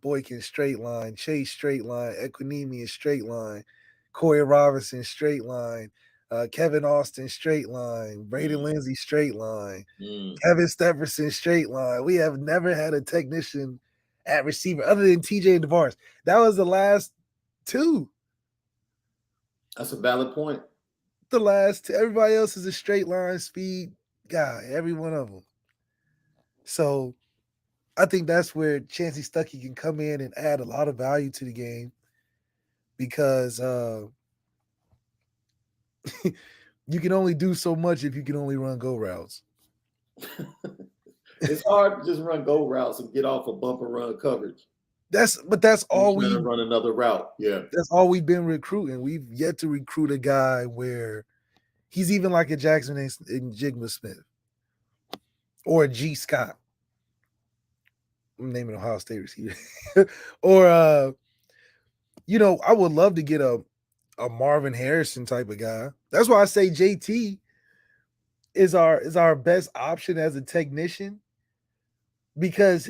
Boykin, straight line. Chase, straight line. Equinemius, straight line. Corey Robinson, straight line. Kevin Austin, straight line. Braden Lindsey, straight line. Kevin Stephenson, straight line. We have never had a technician at receiver other than TJ and DeVars. That was the last two. That's a valid point. The last two. Everybody else is a straight line speed guy, every one of them. So I think that's where Chancey Stuckey can come in and add a lot of value to the game because you can only do so much if you can only run go routes. It's hard to just run go routes and get off a bumper run coverage. That's all we run another route. Yeah. That's all we've been recruiting. We've yet to recruit a guy where he's even like a Jackson and Jigma Smith or a G Scott. I'm naming Ohio State receiver. Or I would love to get a Marvin Harrison type of guy. That's why I say JT is our best option as a technician, because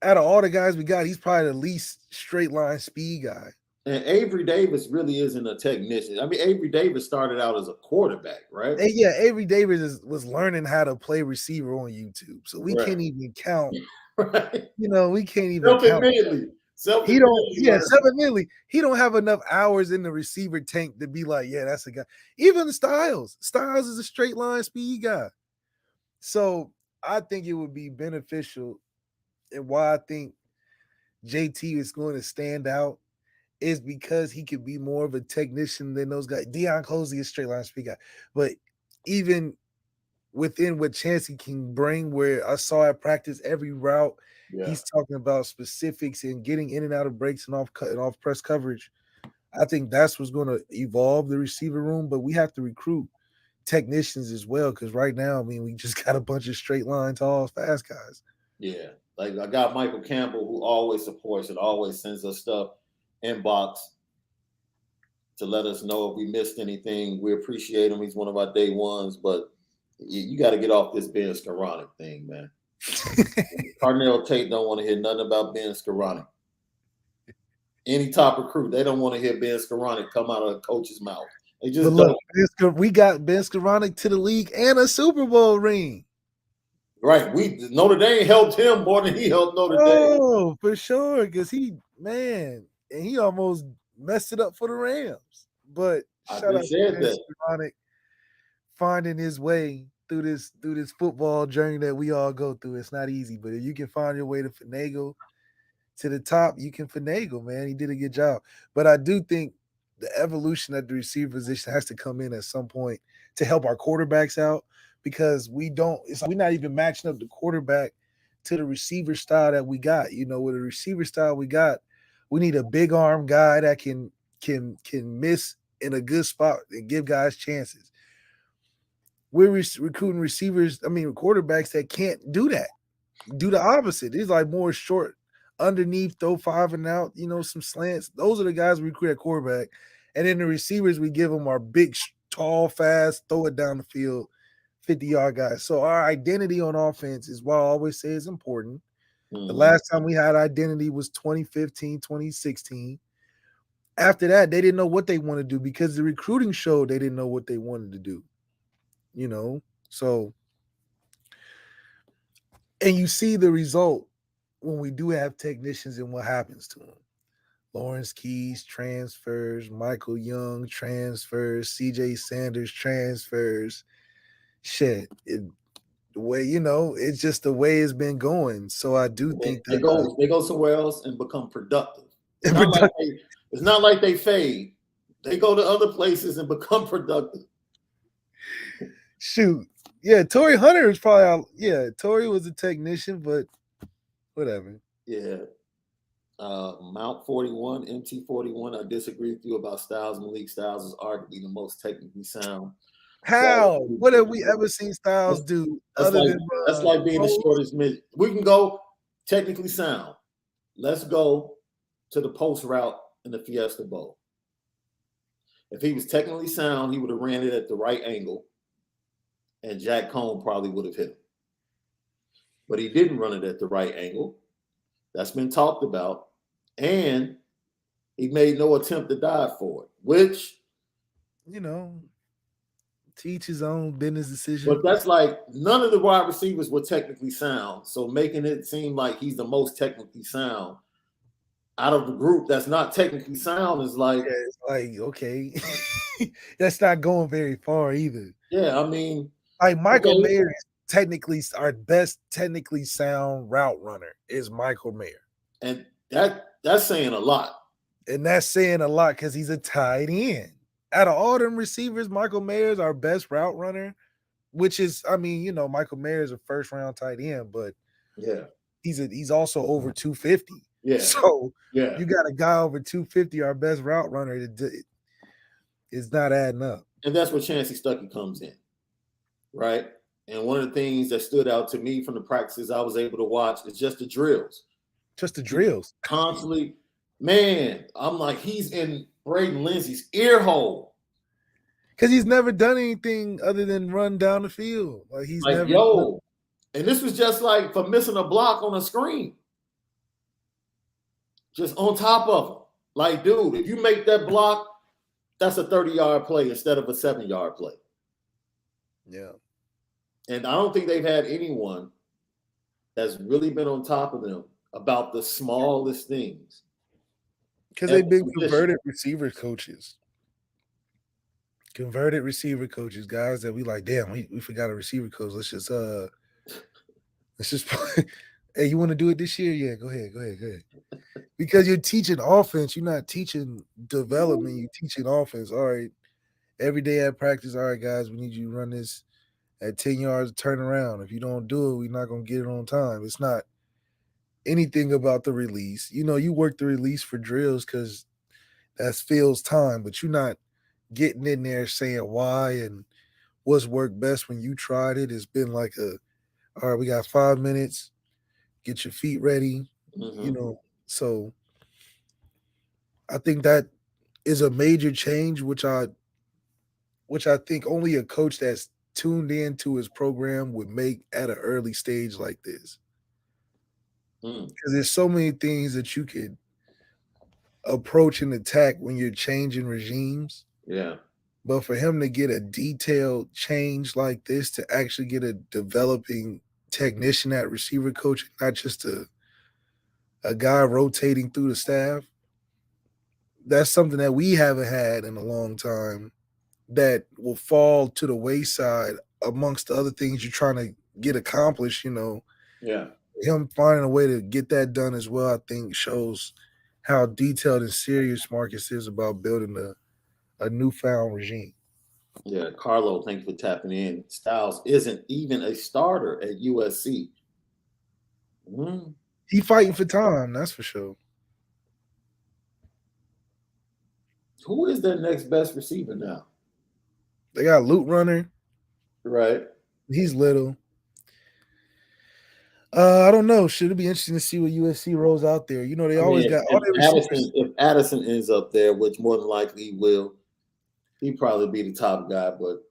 out of all the guys we got, he's probably the least straight line speed guy. And Avery Davis really isn't a technician. I mean, Avery Davis started out as a quarterback, right? And yeah, Avery Davis was learning how to play receiver on YouTube, so we can't even count. Right. We can't even self-admittedly. Self-admittedly, he don't have enough hours in the receiver tank to be like, yeah, that's a guy. Even Styles is a straight line speed guy. So I think it would be beneficial, and why I think JT is going to stand out is because he could be more of a technician than those guys. Deion Closey is straight line speed guy, but even within what Chancey can bring, where I saw at practice every route, he's talking about specifics and getting in and out of breaks and off press coverage. I think that's what's going to evolve the receiver room, but we have to recruit technicians as well, because right now, I mean, we just got a bunch of straight line, tall, fast guys. Yeah, like I got Michael Campbell, who always supports it, always sends us stuff inbox to let us know if we missed anything. We appreciate him. He's one of our day ones, but you got to get off this Ben Skoranek thing, man. Carnell Tate don't want to hear nothing about Ben Skoranek. Any top recruit, they don't want to hear Ben Skoranek come out of a coach's mouth. They just don't. We got Ben Skoranek to the league and a Super Bowl ring. Right. Notre Dame helped him more than he helped Notre Dame. Oh, for sure. Because he almost messed it up for the Rams. But shout out to Ben Skoranek finding his way through this football journey that we all go through. It's not easy, but if you can find your way to finagle to the top, you can finagle, man. He did a good job. But I do think the evolution at the receiver position has to come in at some point to help our quarterbacks out, because we're not even matching up the quarterback to the receiver style that we got. With the receiver style we got, we need a big arm guy that can miss in a good spot and give guys chances. we're recruiting receivers. I mean, quarterbacks that can't do that. Do the opposite. It's like more short, underneath, throw 5 and out. Some slants. Those are the guys we recruit at quarterback, and then the receivers we give them are big, tall, fast, throw it down the field, 50-yard guys. So our identity on offense is what I always say is important. The last time we had identity was 2015, 2016. After that, they didn't know what they wanted to do because the recruiting showed they didn't know what they wanted to do. So, and you see the result when we do have technicians and what happens to them. Lawrence Keys transfers, Michael Young transfers, CJ Sanders transfers. Shit, the way it's just the way it's been going. So I do think they that go somewhere else and become productive. It's not like they fade. They go to other places and become productive. Shoot, yeah, Torrey Hunter is probably out. Yeah, Torrey was a technician, but whatever. Yeah. Mount 41, MT41. I disagree with you about Styles. Malik Styles is arguably the most technically sound. How? What have we ever seen Styles do that's like being the shortest midget. We can go technically sound. Let's go to the post route in the Fiesta Bowl. If he was technically sound, he would have ran it at the right angle, and Jack Cohn probably would have hit him. But he didn't run it at the right angle. That's been talked about. And he made no attempt to dive for it, which, teach his own business decision. But that's like none of the wide receivers were technically sound. So making it seem like he's the most technically sound out of the group that's not technically sound is like, it's like, okay, that's not going very far either. Yeah, I mean, like Michael Mayer is technically our best technically sound route runner is Michael Mayer, and that's saying a lot. And that's saying a lot because he's a tight end. Out of all them receivers, Michael Mayer is our best route runner, which is, I mean, Michael Mayer is a first round tight end, but yeah, he's also over 250. Yeah. So you got a guy over 250, our best route runner. It's not adding up. And that's where Chancey Stuckey comes in, right? And one of the things that stood out to me from the practices I was able to watch is just the drills. Just the drills. Constantly, man, I'm like, he's in Braden Lindsey's ear hole. Because he's never done anything other than run down the field. Like he's like, never and this was just like for missing a block on a screen. Just on top of him. Like, dude, if you make that block, that's a 30-yard play instead of a 7-yard play. Yeah. And I don't think they've had anyone that's really been on top of them about the smallest things. Because they've been converted receiver coaches. Converted receiver coaches, guys that we like, damn, we forgot a receiver coach. Let's just hey, you want to do it this year? Yeah, go ahead. Because you're teaching offense, you're not teaching development, you're teaching offense. All right, every day at practice, all right, guys, we need you to run this at 10 yards, turn around. If you don't do it, we're not going to get it on time. It's not anything about the release. You work the release for drills because that's Phil's time, but you're not getting in there saying why and what's worked best when you tried it. It's been like all right, we got 5 minutes, get your feet ready, So I think that is a major change, which I think only a coach that's tuned into his program would make at an early stage like this. Because there's so many things that you could approach and attack when you're changing regimes. Yeah. But for him to get a detailed change like this, to actually get a developing technician at receiver coach, not just a guy rotating through the staff, that's something that we haven't had in a long time that will fall to the wayside amongst the other things you're trying to get accomplished, Yeah. Him finding a way to get that done as well, I think shows how detailed and serious Marcus is about building a newfound regime. Yeah, Carlo, thank you for tapping in. Styles isn't even a starter at USC. He fighting for time, that's for sure. Who is their next best receiver now? They got Loot Runner. Right. He's little. I don't know. Should it be interesting to see what USC rolls out there? You know, they I always mean, got all their receivers. If Addison ends up there, which more than likely he will, he'd probably be the top guy. But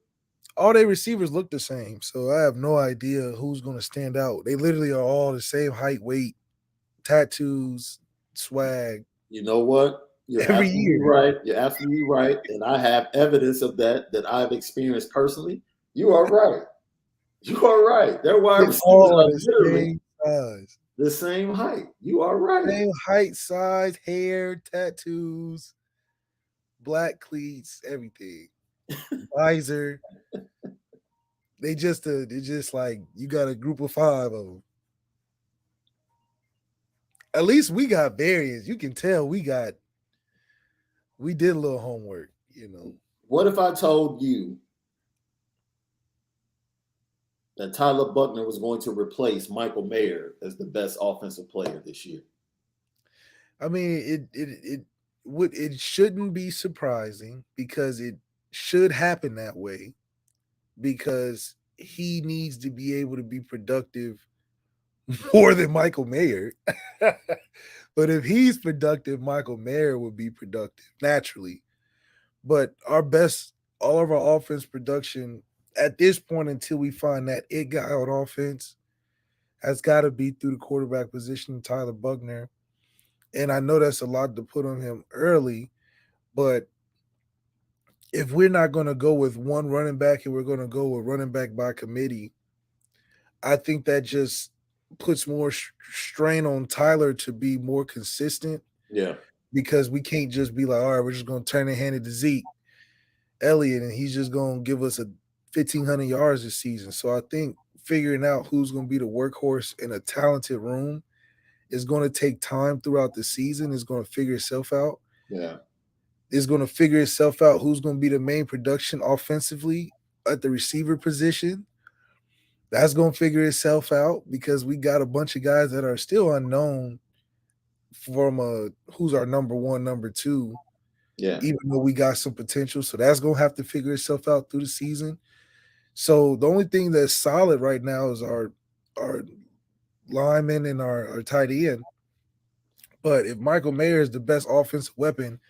All their receivers look the same, so I have no idea who's going to stand out. They literally are all the same height, weight, tattoos, swag. you know what? You're Every absolutely year. right. You're absolutely right, and I have evidence of that I've experienced personally. You are right. You are right. Their wide They receivers all are are the literally same size. the same height. You are right. Same height, size, hair, tattoos, black cleats, everything. Visor. They're just like you got a group of 5 of them. At least we got variants. You can tell we did a little homework, you know. What if I told you that Tyler Buckner was going to replace Michael Mayer as the best offensive player this year? I mean, it shouldn't be surprising because it should happen that way because he needs to be able to be productive more than Michael Mayer. But if he's productive, Michael Mayer would be productive naturally. But all of our offense production at this point, until we find that it guy on offense, has got to be through the quarterback position, Tyler Buckner. And I know that's a lot to put on him early, but if we're not going to go with one running back and we're going to go with running back by committee, I think that just puts more strain on Tyler to be more consistent. Yeah. Because we can't just be like, all right, we're just going to turn it handed to Zeke Elliott and he's just going to give us 1,500 yards this season. So I think figuring out who's going to be the workhorse in a talented room is going to take time throughout the season. It's going to figure itself out. Yeah. It's going to figure itself out who's going to be the main production offensively at the receiver position. That's going to figure itself out because we got a bunch of guys that are still unknown from who's our number one, number two. Yeah. Even though we got some potential. So that's going to have to figure itself out through the season. So the only thing that's solid right now is our lineman and our tight end. But if Michael Mayer is the best offensive weapon,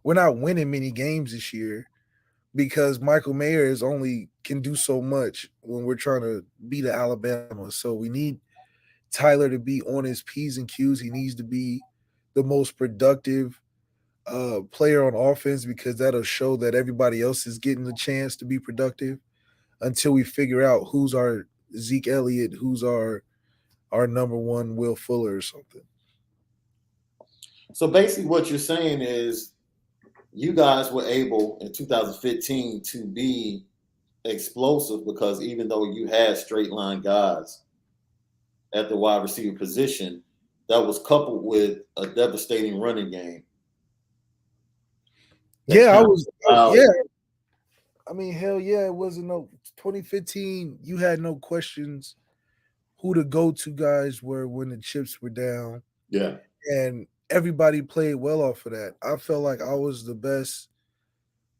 we're not winning many games this year because Michael Mayer can do so much when we're trying to beat Alabama. So we need Tyler to be on his P's and Q's. He needs to be the most productive player on offense because that'll show that everybody else is getting the chance to be productive until we figure out who's our Zeke Elliott, who's our number one Will Fuller or something. So basically what you're saying is you guys were able in 2015 to be explosive because even though you had straight line guys at the wide receiver position, that was coupled with a devastating running game. Yeah, I mean, hell yeah, it wasn't 2015. You had no questions who the go-to guys were when the chips were down. Yeah. And everybody played well off of that. I felt like I was the best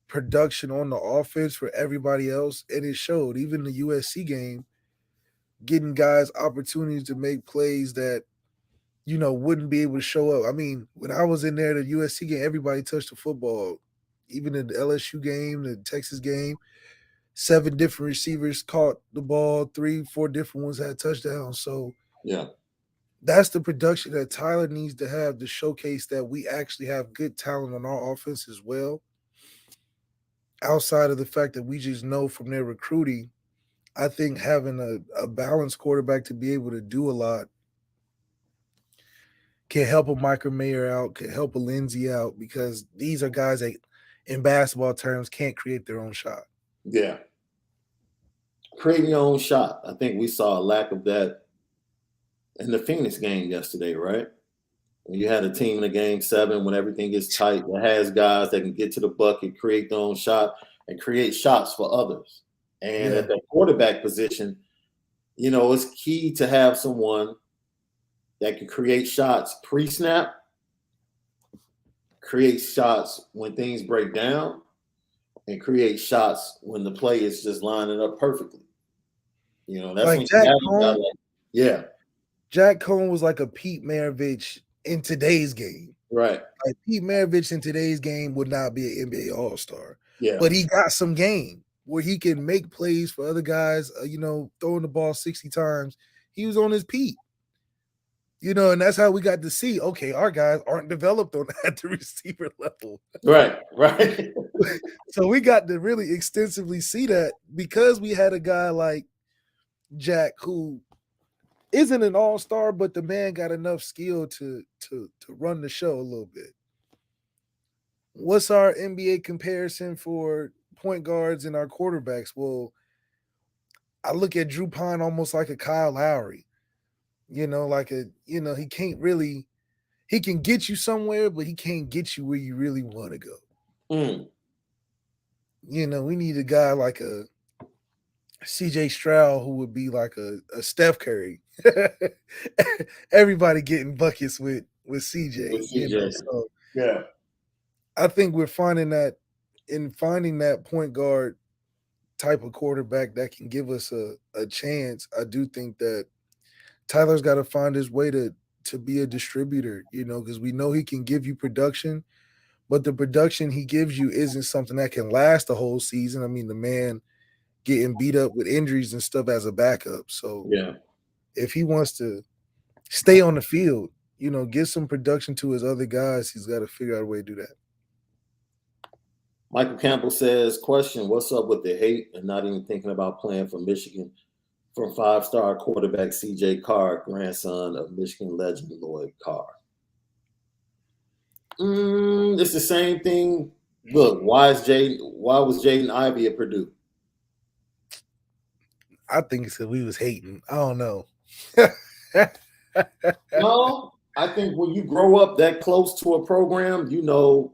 production on the offense for everybody else, and it showed. Even the USC game, getting guys opportunities to make plays that, wouldn't be able to show up. I mean, when I was in there, the USC game, everybody touched the football. Even in the LSU game, the Texas game, 7 different receivers caught the ball, 3-4 different ones had touchdowns. So yeah, that's the production that Tyler needs to have to showcase that we actually have good talent on our offense as well. Outside of the fact that we just know from their recruiting, I think having a balanced quarterback to be able to do a lot can help a Michael Mayer out, can help a Lindsey out, because these are guys that, in basketball terms, can't create their own shot. Yeah. Creating your own shot. I think we saw a lack of that in the Phoenix game yesterday, right? When you had a team in the game 7, when everything gets tight, that has guys that can get to the bucket, create their own shot, and create shots for others. And at the quarterback position, it's key to have someone that can create shots pre-snap, create shots when things break down, and create shots when the play is just lining up perfectly. You know, that's like when Jack you have a guy Cohn. like, yeah, Jack Cohn was like a Pete Maravich in today's game. right. Like Pete Maravich in today's game would not be an NBA All-Star. Yeah. But he got some game where he can make plays for other guys, throwing the ball 60 times. He was on his Pete. And that's how we got to see, okay, our guys aren't developed at the receiver level. Right. So we got to really extensively see that because we had a guy like Jack who isn't an all-star, but the man got enough skill to run the show a little bit. What's our NBA comparison for point guards and our quarterbacks? Well, I look at Drew Pine almost like a Kyle Lowry. He can get you somewhere, but he can't get you where you really want to go. We need a guy like a CJ Stroud who would be like a Steph Curry. Everybody getting buckets with CJ. So yeah. I think we're finding that point guard type of quarterback that can give us a chance. I do think that Tyler's got to find his way to be a distributor, because we know he can give you production, but the production he gives you isn't something that can last the whole season. I mean, the man getting beat up with injuries and stuff as a backup. So yeah, if he wants to stay on the field, give some production to his other guys, he's got to figure out a way to do that. Michael Campbell says, question, what's up with the hate and not even thinking about playing for Michigan from 5-star quarterback C.J. Carr, grandson of Michigan legend Lloyd Carr? It's the same thing. Look, why was Jaden Ivey at Purdue? I think it's because we was hating. I don't know. No, I think when you grow up that close to a program, you know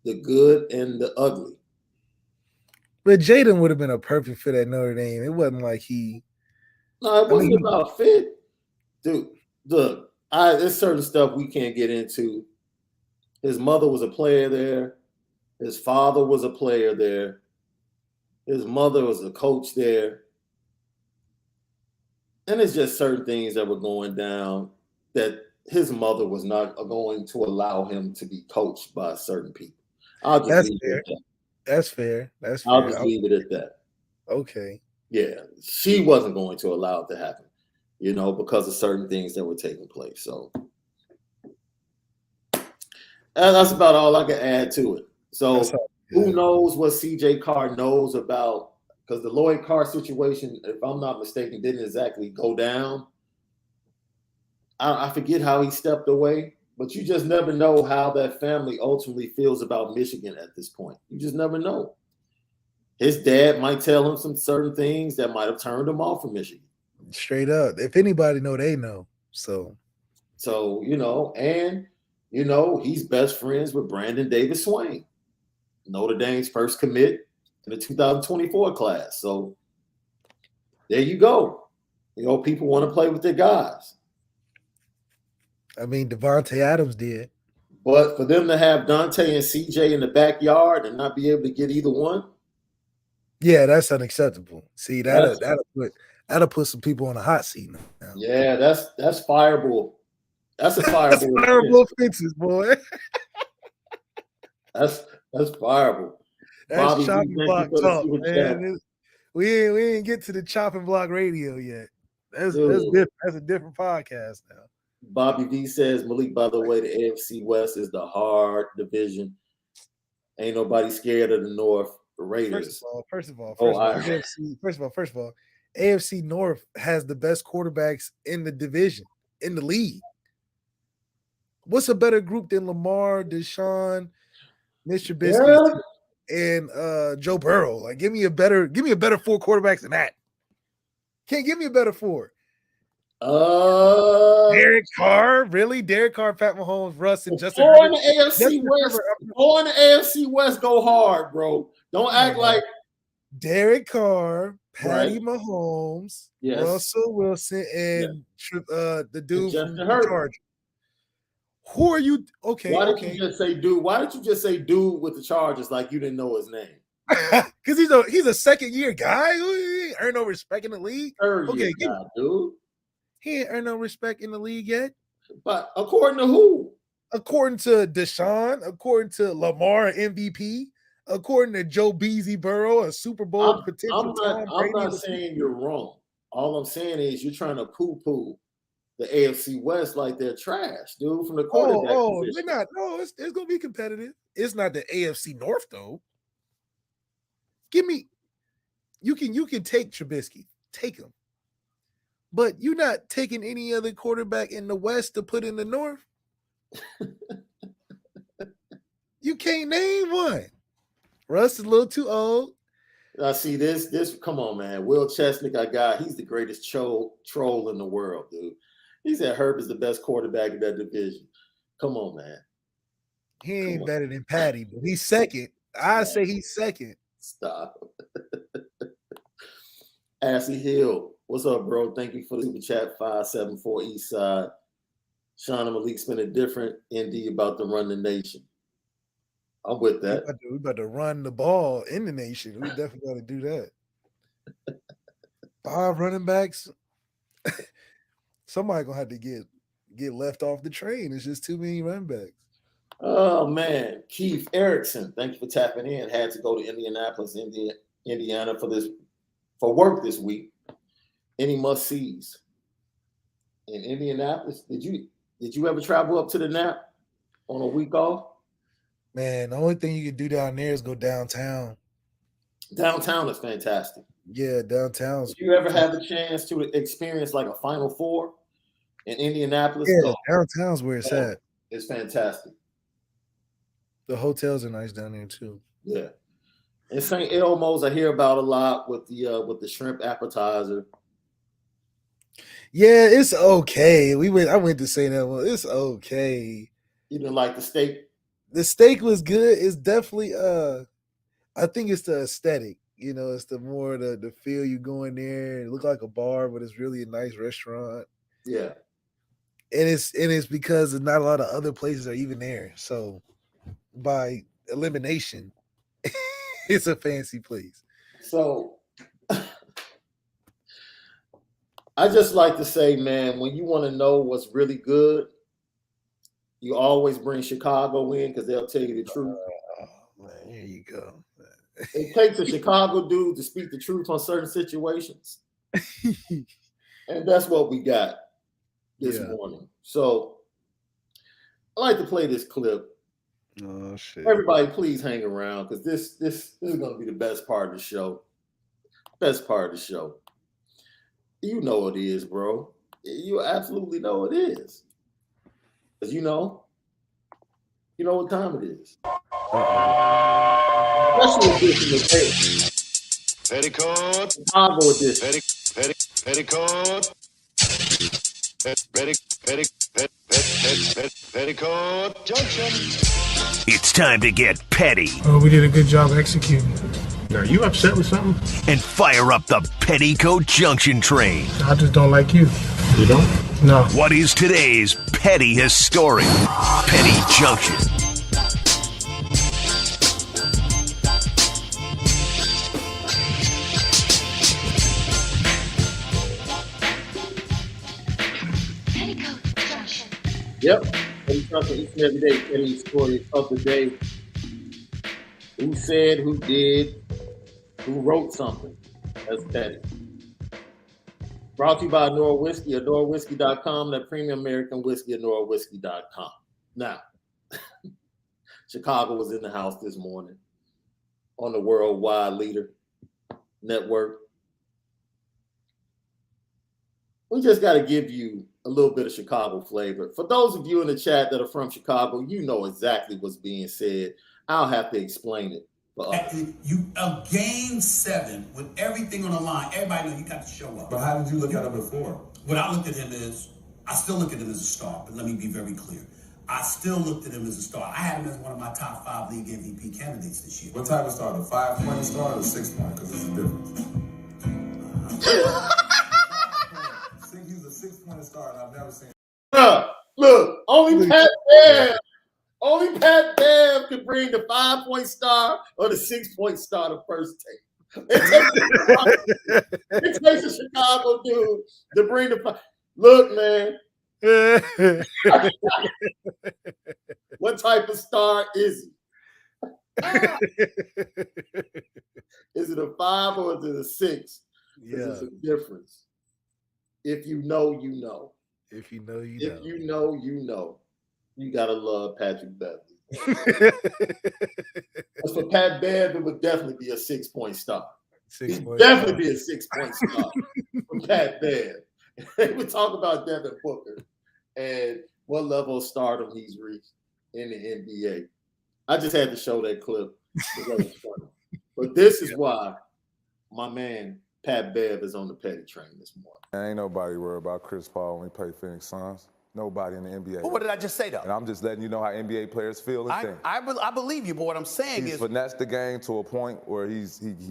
the good and the ugly. But Jaden would have been a perfect fit at Notre Dame. It wasn't like he. No, it wasn't about fit. Dude, look, there's certain stuff we can't get into. His mother was a player there. His father was a player there. His mother was a coach there. And it's just certain things that were going down that his mother was not going to allow him to be coached by certain people. I'll just leave it at that. That's fair. I'll just leave it at that. Okay. Yeah, she wasn't going to allow it to happen, because of certain things that were taking place. So that's about all I can add to it. So who knows what CJ Carr knows about, because the Lloyd Carr situation, if I'm not mistaken, didn't exactly go down. I forget how he stepped away, but you just never know how that family ultimately feels about Michigan at this point. You just never know. His dad might tell him some certain things that might have turned him off from Michigan. Straight up. If anybody know, they know. So he's best friends with Brandon Davis Swain, Notre Dame's first commit in the 2024 class. So there you go. People want to play with their guys. I mean, Devontae Adams did. But for them to have Dante and CJ in the backyard and not be able to get either one. Yeah, that's unacceptable. See, that'll put some people on a hot seat now. Yeah, that's fireable. That's a fireable. That's fireable offenses, boy. That's fireable. That's Bobby, chopping block talk, man. We ain't get to the chopping block radio yet. That's different. That's a different podcast now. Bobby V says, Malik, by the way, the AFC West is the hard division. Ain't nobody scared of the North Raiders. First of all, AFC North has the best quarterbacks in the division, in the league. What's a better group than Lamar, Deshaun, Mr. Trubisky, and Joe Burrow? Like, give me a better 4 quarterbacks than that. Can't give me a better 4. Derek Carr, really? Derek Carr, Pat Mahomes, Russ, and Justin Herbert. On the AFC West, go hard, bro. Don't act like Derek Carr, Patty Mahomes, Russell Wilson, and the dude from the Chargers. Who are you? Okay. Why did you just say dude? Why did you just say dude with the Chargers like you didn't know his name? Because he's a second-year guy. ain't earned no respect in the league. Okay, dude. He ain't earned no respect in the league yet. But according to who? According to Deshaun, according to Lamar MVP, according to Joe Beasy Burrow, a Super Bowl potential. I'm not saying you're wrong. All I'm saying is you're trying to poo-poo the AFC West like they're trash, dude. From the quarterback position. They're not. No, it's gonna be competitive. It's not the AFC North though. Give me. You can take Trubisky, take him, but you're not taking any other quarterback in the West to put in the North. You can't name one. Russ is a little too old. I see this. Come on, man. Will Chestnut, I got. He's the greatest troll in the world, dude. He said Herb is the best quarterback in that division. Come on, man. He ain't better than Patty, but he's second. I say he's second. Stop. Assy Hill, what's up, bro? Thank you for the super chat. 574 East Side. Shaun and Malik spent a different ND about to run the nation. I'm with that. We about to run the ball in the nation. We definitely got to do that. 5 running backs. Somebody gonna have to get left off the train. It's just too many running backs. Oh man, Keith Erickson, thank you for tapping in. Had to go to Indianapolis, Indiana for work this week. Any must sees in Indianapolis? Did you ever travel up to the Nap on a week off? Man, the only thing you can do down there is go downtown. Downtown is fantastic. Yeah, downtown. Did you ever have a chance to experience like a Final Four in Indianapolis? Yeah, downtown's where it's at. It's fantastic. The hotels are nice down there too. Yeah. And St. Elmo's I hear about a lot with the shrimp appetizer. Yeah, it's okay. I went to St. Elmo's. It's okay. You didn't like the steak? The steak was good. It's definitely I think it's the aesthetic. You know, it's the more the feel you go in there. It look like a bar, but it's really a nice restaurant. Yeah. And it's because not a lot of other places are even there. So by elimination, it's a fancy place. So I just like to say, man, when you want to know what's really good, you always bring Chicago in because they'll tell you the truth. Man, here you go. It takes a Chicago dude to speak the truth on certain situations. And that's what we got this morning. So I like to play this clip. Oh shit. Everybody please hang around because this is going to be the best part of the show. Best part of the show. You know it is, bro. You absolutely know it is. Because you know what time it is. Special edition of Petticoat. Chicago edition. Petticoat. Petticoat Junction. It's time to get petty. Oh, we did a good job executing. Are you upset with something? And fire up the Petticoat Junction train. I just don't like you. You don't? No. What is today's petty historic? Petty Junction. Yep. Each and every day, petty story of the day. Who said, who did, who wrote something. That's petty. Brought to you by Onora Whiskey, OnoraWhiskey.com, that premium American whiskey, OnoraWhiskey.com. Now, Chicago was in the house this morning on the Worldwide Leader Network. We just got to give you a little bit of Chicago flavor. For those of you in the chat that are from Chicago, you know exactly what's being said. I'll have to explain it. You a game 7 with everything on the line. Everybody know you got to show up. But how did you look at him before? What I looked at him is, I still look at him as a star, but let me be very clear. I still looked at him as a star. I had him as one of my top 5 league MVP candidates this year. What type of star? The 5-point star or the 6-point? Because there's a difference. He's a 6-point star, and I've never seen. Look, only Pat Bev could bring the 5-point star or the 6-point star to first take. It takes a Chicago dude to bring the look, man. What type of star is he? Is it a 5 or is it a 6? Yeah. There's a difference. If you know, you know. If you know, you know. If you know, you know. You gotta love Patrick Beverly. As for Pat Bev, it would definitely be a 6-point star. Definitely be a 6-point star from Pat Bev. We talk about Devin Booker and what level of stardom he's reached in the NBA. I just had to show that clip. That was funny. But this is why my man Pat Bev is on the petty train this morning. Ain't nobody worried about Chris Paul when he played Phoenix Suns. Nobody in the NBA. But what did I just say, though? And I'm just letting you know how NBA players feel and think. I believe you, but what I'm saying He's is... finessed the game to a point where he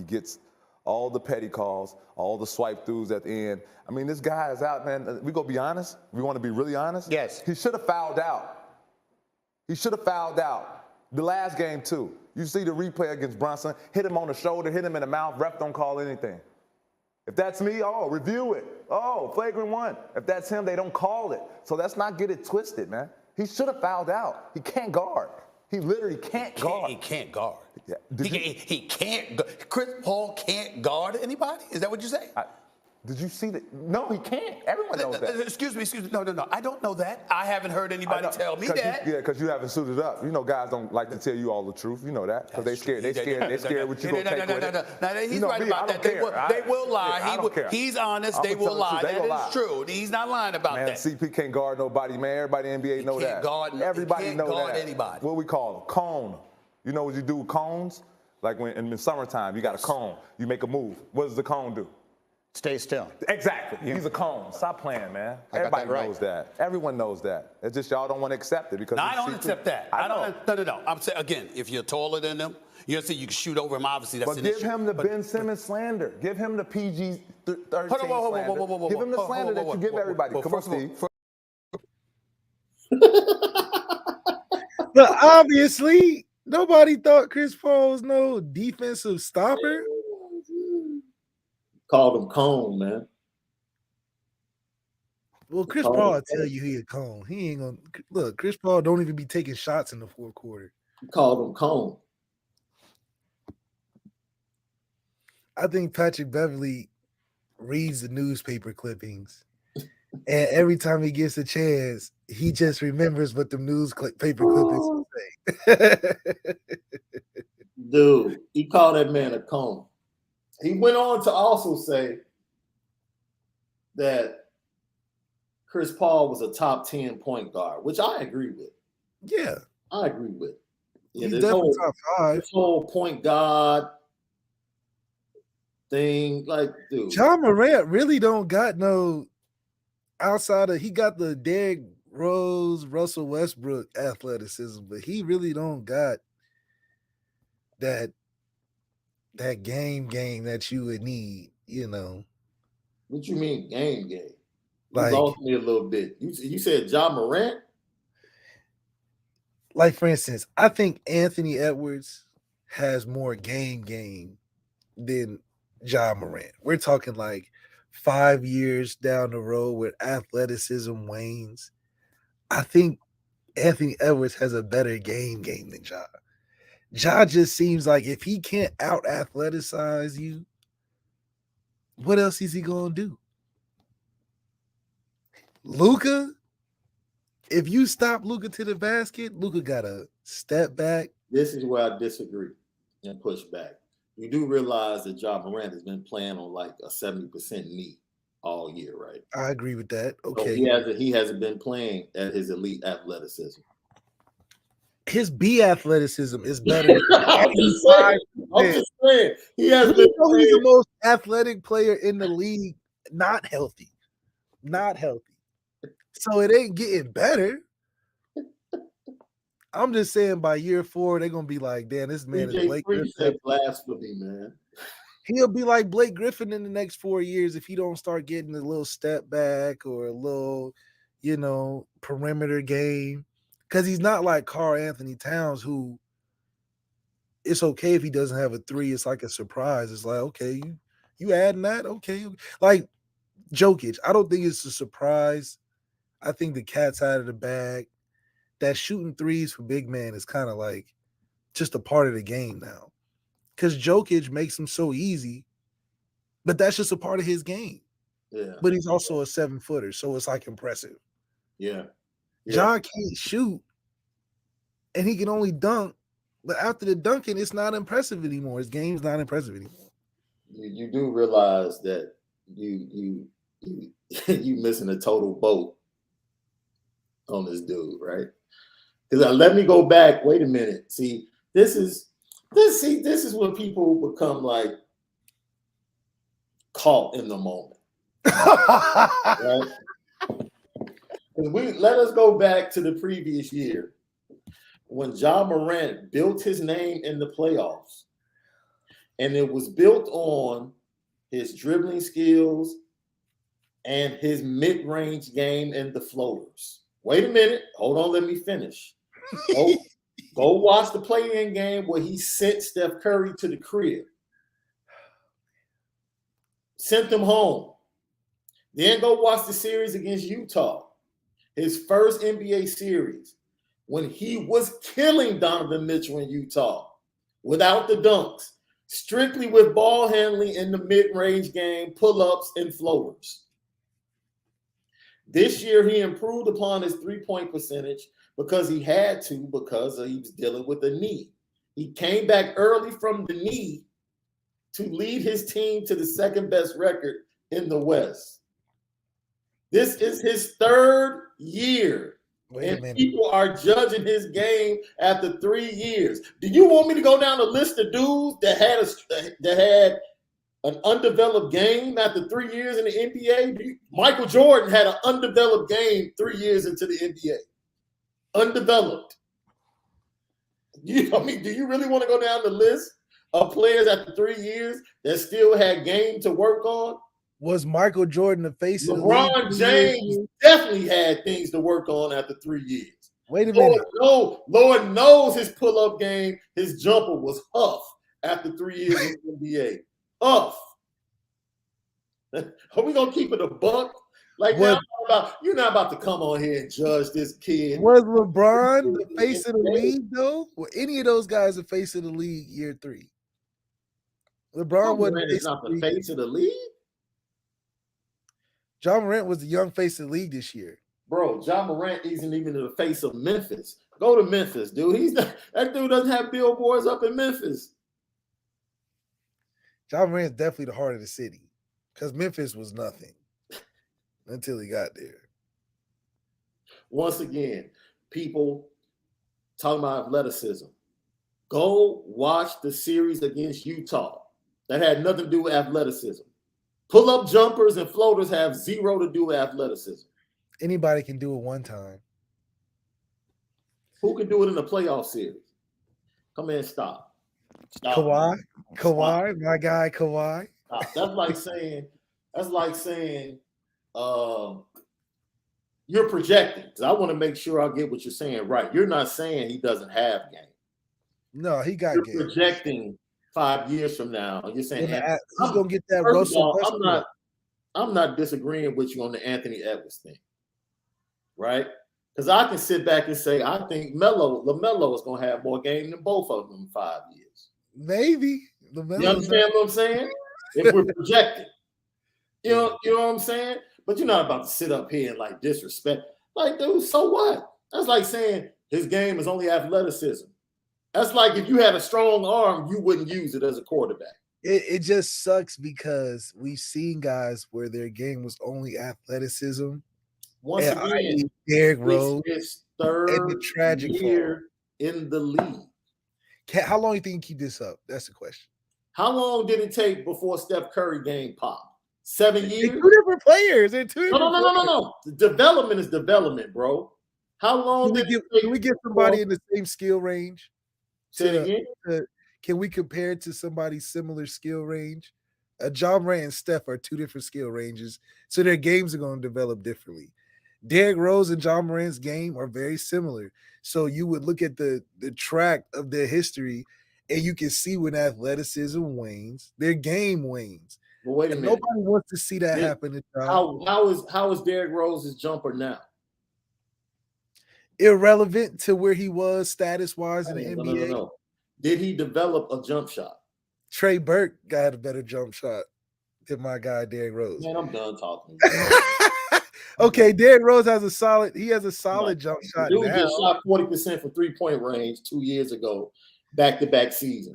gets all the petty calls, all the swipe throughs at the end. I mean, this guy is out, man. We gonna be honest? We want to be really honest? Yes. He should have fouled out. He should have fouled out. The last game, too. You see the replay against Brunson, hit him on the shoulder, hit him in the mouth, ref don't call anything. If that's me, review it. Flagrant 1. If that's him, they don't call it. So let's not get it twisted, man. He should have fouled out. He can't guard. He literally can't guard. He can't guard. Yeah. He can't. Chris Paul can't guard anybody? Is that what you say? Did you see that? No, he can't. Everyone knows that. Excuse me. No. I don't know that. I haven't heard anybody tell me that. Because you haven't suited up. You know, guys don't like to tell you all the truth. You know that. Because they scared what you going to take with it. No, he's right about that. They will lie. I don't care. He's honest. They will lie. That is true. He's not lying about that. CP can't guard nobody, man. Everybody in the NBA know that. Everybody know that. Guard anybody. What we call them? Cone. You know what you do with cones? Like when in the summertime, you got a cone. You make a move. What does the cone do? Stay still. Exactly. Yeah. He's a cone. Stop playing, man. Everybody knows that. Everyone knows that. It's just y'all don't want to accept it because. No, I don't accept that. No. I'm saying again, if you're taller than him, you know, you can shoot over him. Obviously, that's an issue. But give him the Ben Simmons slander. Give him the PG-13 slander. Give him the slander that you give everybody. Come on, Steve. But obviously, nobody thought Chris Paul was no defensive stopper. Called him Cone, man. Well, Chris Paul will tell you he a cone. He ain't gonna look. Chris Paul don't even be taking shots in the fourth quarter. Called him Cone. I think Patrick Beverly reads the newspaper clippings, and every time he gets a chance, he just remembers what the newspaper clippings say. Dude, he called that man a cone. He went on to also say that Chris Paul was a top 10 point guard, which I agree with. Yeah. I agree with. Yeah, he's definitely top 5. This whole point guard thing, like, dude. John Morant really don't got no outside of, he got the Derrick Rose, Russell Westbrook athleticism, but he really don't got that game that you would need, you know. What you mean game? Like, you lost me a little bit. You said John Morant? Like, for instance, I think Anthony Edwards has more game than John Morant. We're talking like 5 years down the road where athleticism wanes. I think Anthony Edwards has a better game than John. John just seems like if he can't out-athleticize you, what else is he going to do? Luka, if you stop Luka to the basket, Luka got to step back. This is where I disagree and push back. You do realize that John Morant has been playing on like a 70% knee all year, right? I agree with that. Okay. So he hasn't been playing at his elite athleticism. His B athleticism is better. I'm just saying. He's the most athletic player in the league, not healthy. So it ain't getting better. I'm just saying by year 4, they're going to be like, damn, this man is Blake Griffin. Blasphemy, man. He'll be like Blake Griffin in the next 4 years if he don't start getting a little step back or a little, perimeter game. Because he's not like Carl Anthony Towns, who it's okay if he doesn't have a 3. It's like a surprise. It's like, okay, you adding that? Okay. Like Jokic, I don't think it's a surprise. I think the cat's out of the bag. That shooting threes for big man is kind of like just a part of the game now. Because Jokic makes them so easy, but that's just a part of his game. Yeah. But he's also a 7-footer, so it's like impressive. Yeah. John can't shoot, and he can only dunk. But after the dunking, it's not impressive anymore. His game's not impressive anymore. You do realize that you missing a total boat on this dude, right? Because let me go back. Wait a minute. See, this is when people become like caught in the moment. Right? Let us go back to the previous year when Ja Morant built his name in the playoffs, and it was built on his dribbling skills and his mid-range game and the floaters. Wait a minute. Hold on. Let me finish. Go watch the play-in game where he sent Steph Curry to the crib. Sent them home. Then go watch the series against Utah. His first NBA series when he was killing Donovan Mitchell in Utah without the dunks, strictly with ball handling in the mid-range game, pull-ups, and floaters. This year, he improved upon his three-point percentage because he had to, because he was dealing with a knee. He came back early from the knee to lead his team to the second-best record in the West. This is his third year, and people are judging his game after 3 years. Do you want me to go down the list of dudes that had an undeveloped game after 3 years in the NBA? Michael Jordan had an undeveloped game 3 years into the NBA. Undeveloped. Do you really want to go down the list of players after 3 years that still had game to work on? Was Michael Jordan the face of the league? LeBron James definitely had things to work on after 3 years. Wait a minute. Lord knows his pull-up game, his jumper was huff after 3 years in the NBA. Huff. Are we going to keep it a buck? Like, now, you're not about to come on here and judge this kid. Was LeBron the face of the league, though? Were any of those guys the face of the league year 3? LeBron wasn't not the face of the league? Ja Morant was the young face of the league this year. Bro, Ja Morant isn't even the face of Memphis. Go to Memphis, dude. That dude doesn't have billboards up in Memphis. Ja Morant's definitely the heart of the city because Memphis was nothing until he got there. Once again, people talking about athleticism. Go watch the series against Utah. That had nothing to do with athleticism. Pull-up jumpers and floaters have zero to do with athleticism. Anybody can do it one time. Who can do it in the playoff series? Come in, stop. Kawhi, my guy Kawhi. Stop. That's like saying you're projecting. Because I want to make sure I get what you're saying right. You're not saying he doesn't have game. No, he got you're game. projecting 5 years from now. You're saying he's gonna get that Russell Westbrook. I'm not disagreeing with you on the Anthony Edwards thing, right? Because I can sit back and say I think LaMelo is gonna have more game than both of them in 5 years. Maybe. You understand what I'm saying? If we're projecting, you know what I'm saying. But you're not about to sit up here and like disrespect. Like, dude, so what? That's like saying his game is only athleticism. That's like if you had a strong arm, you wouldn't use it as a quarterback. It just sucks because we've seen guys where their game was only athleticism. Once again, Derrick Rose, his third year in the league. How long do you think you keep this up? That's the question. How long did it take before Steph Curry game popped? 7 years? They're two different players. No. The development is development, bro. How long can we get somebody in the same skill range? Say it again. Can we compare it to somebody's similar skill range? Ja Morant and Steph are two different skill ranges, so their games are going to develop differently. Derrick Rose and Ja Morant's game are very similar. So you would look at the track of their history, And you can see when athleticism wanes, their game wanes. But wait a And minute. nobody wants to see that happen to Ja. How is Derrick Rose's jumper now? Irrelevant to where he was status-wise in the NBA. No. Did he develop a jump shot? Trey Burke got a better jump shot than my guy Derrick Rose. Man, I'm done talking. Okay, Derrick Rose has a solid jump shot Dude now. just shot 40% from three-point range 2 years ago, back-to-back seasons.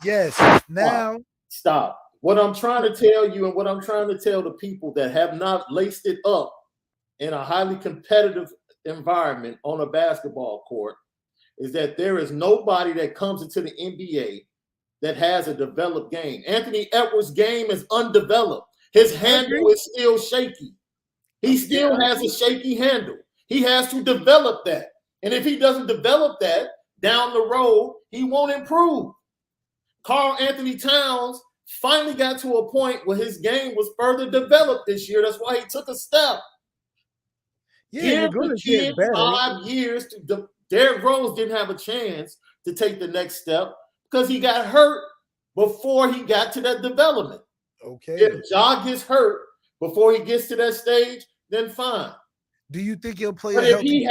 Yes. Now stop. What I'm trying to tell you and what I'm trying to tell the people that have not laced it up in a highly competitive environment on a basketball court is that there is nobody that comes into the NBA that has a developed game. Anthony Edwards' game is undeveloped. His handle is still shaky. He still has a shaky handle. He has to develop that. And if he doesn't develop that down the road, he won't improve. Carl Anthony Towns finally got to a point where his game was further developed this year. That's why he took a step. Yeah, Give the kid 5 years to Derrick Rose didn't have a chance to take the next step because he got hurt before he got to that development. Okay. If Ja gets hurt before he gets to that stage, then fine. Do you think he'll play? But if he's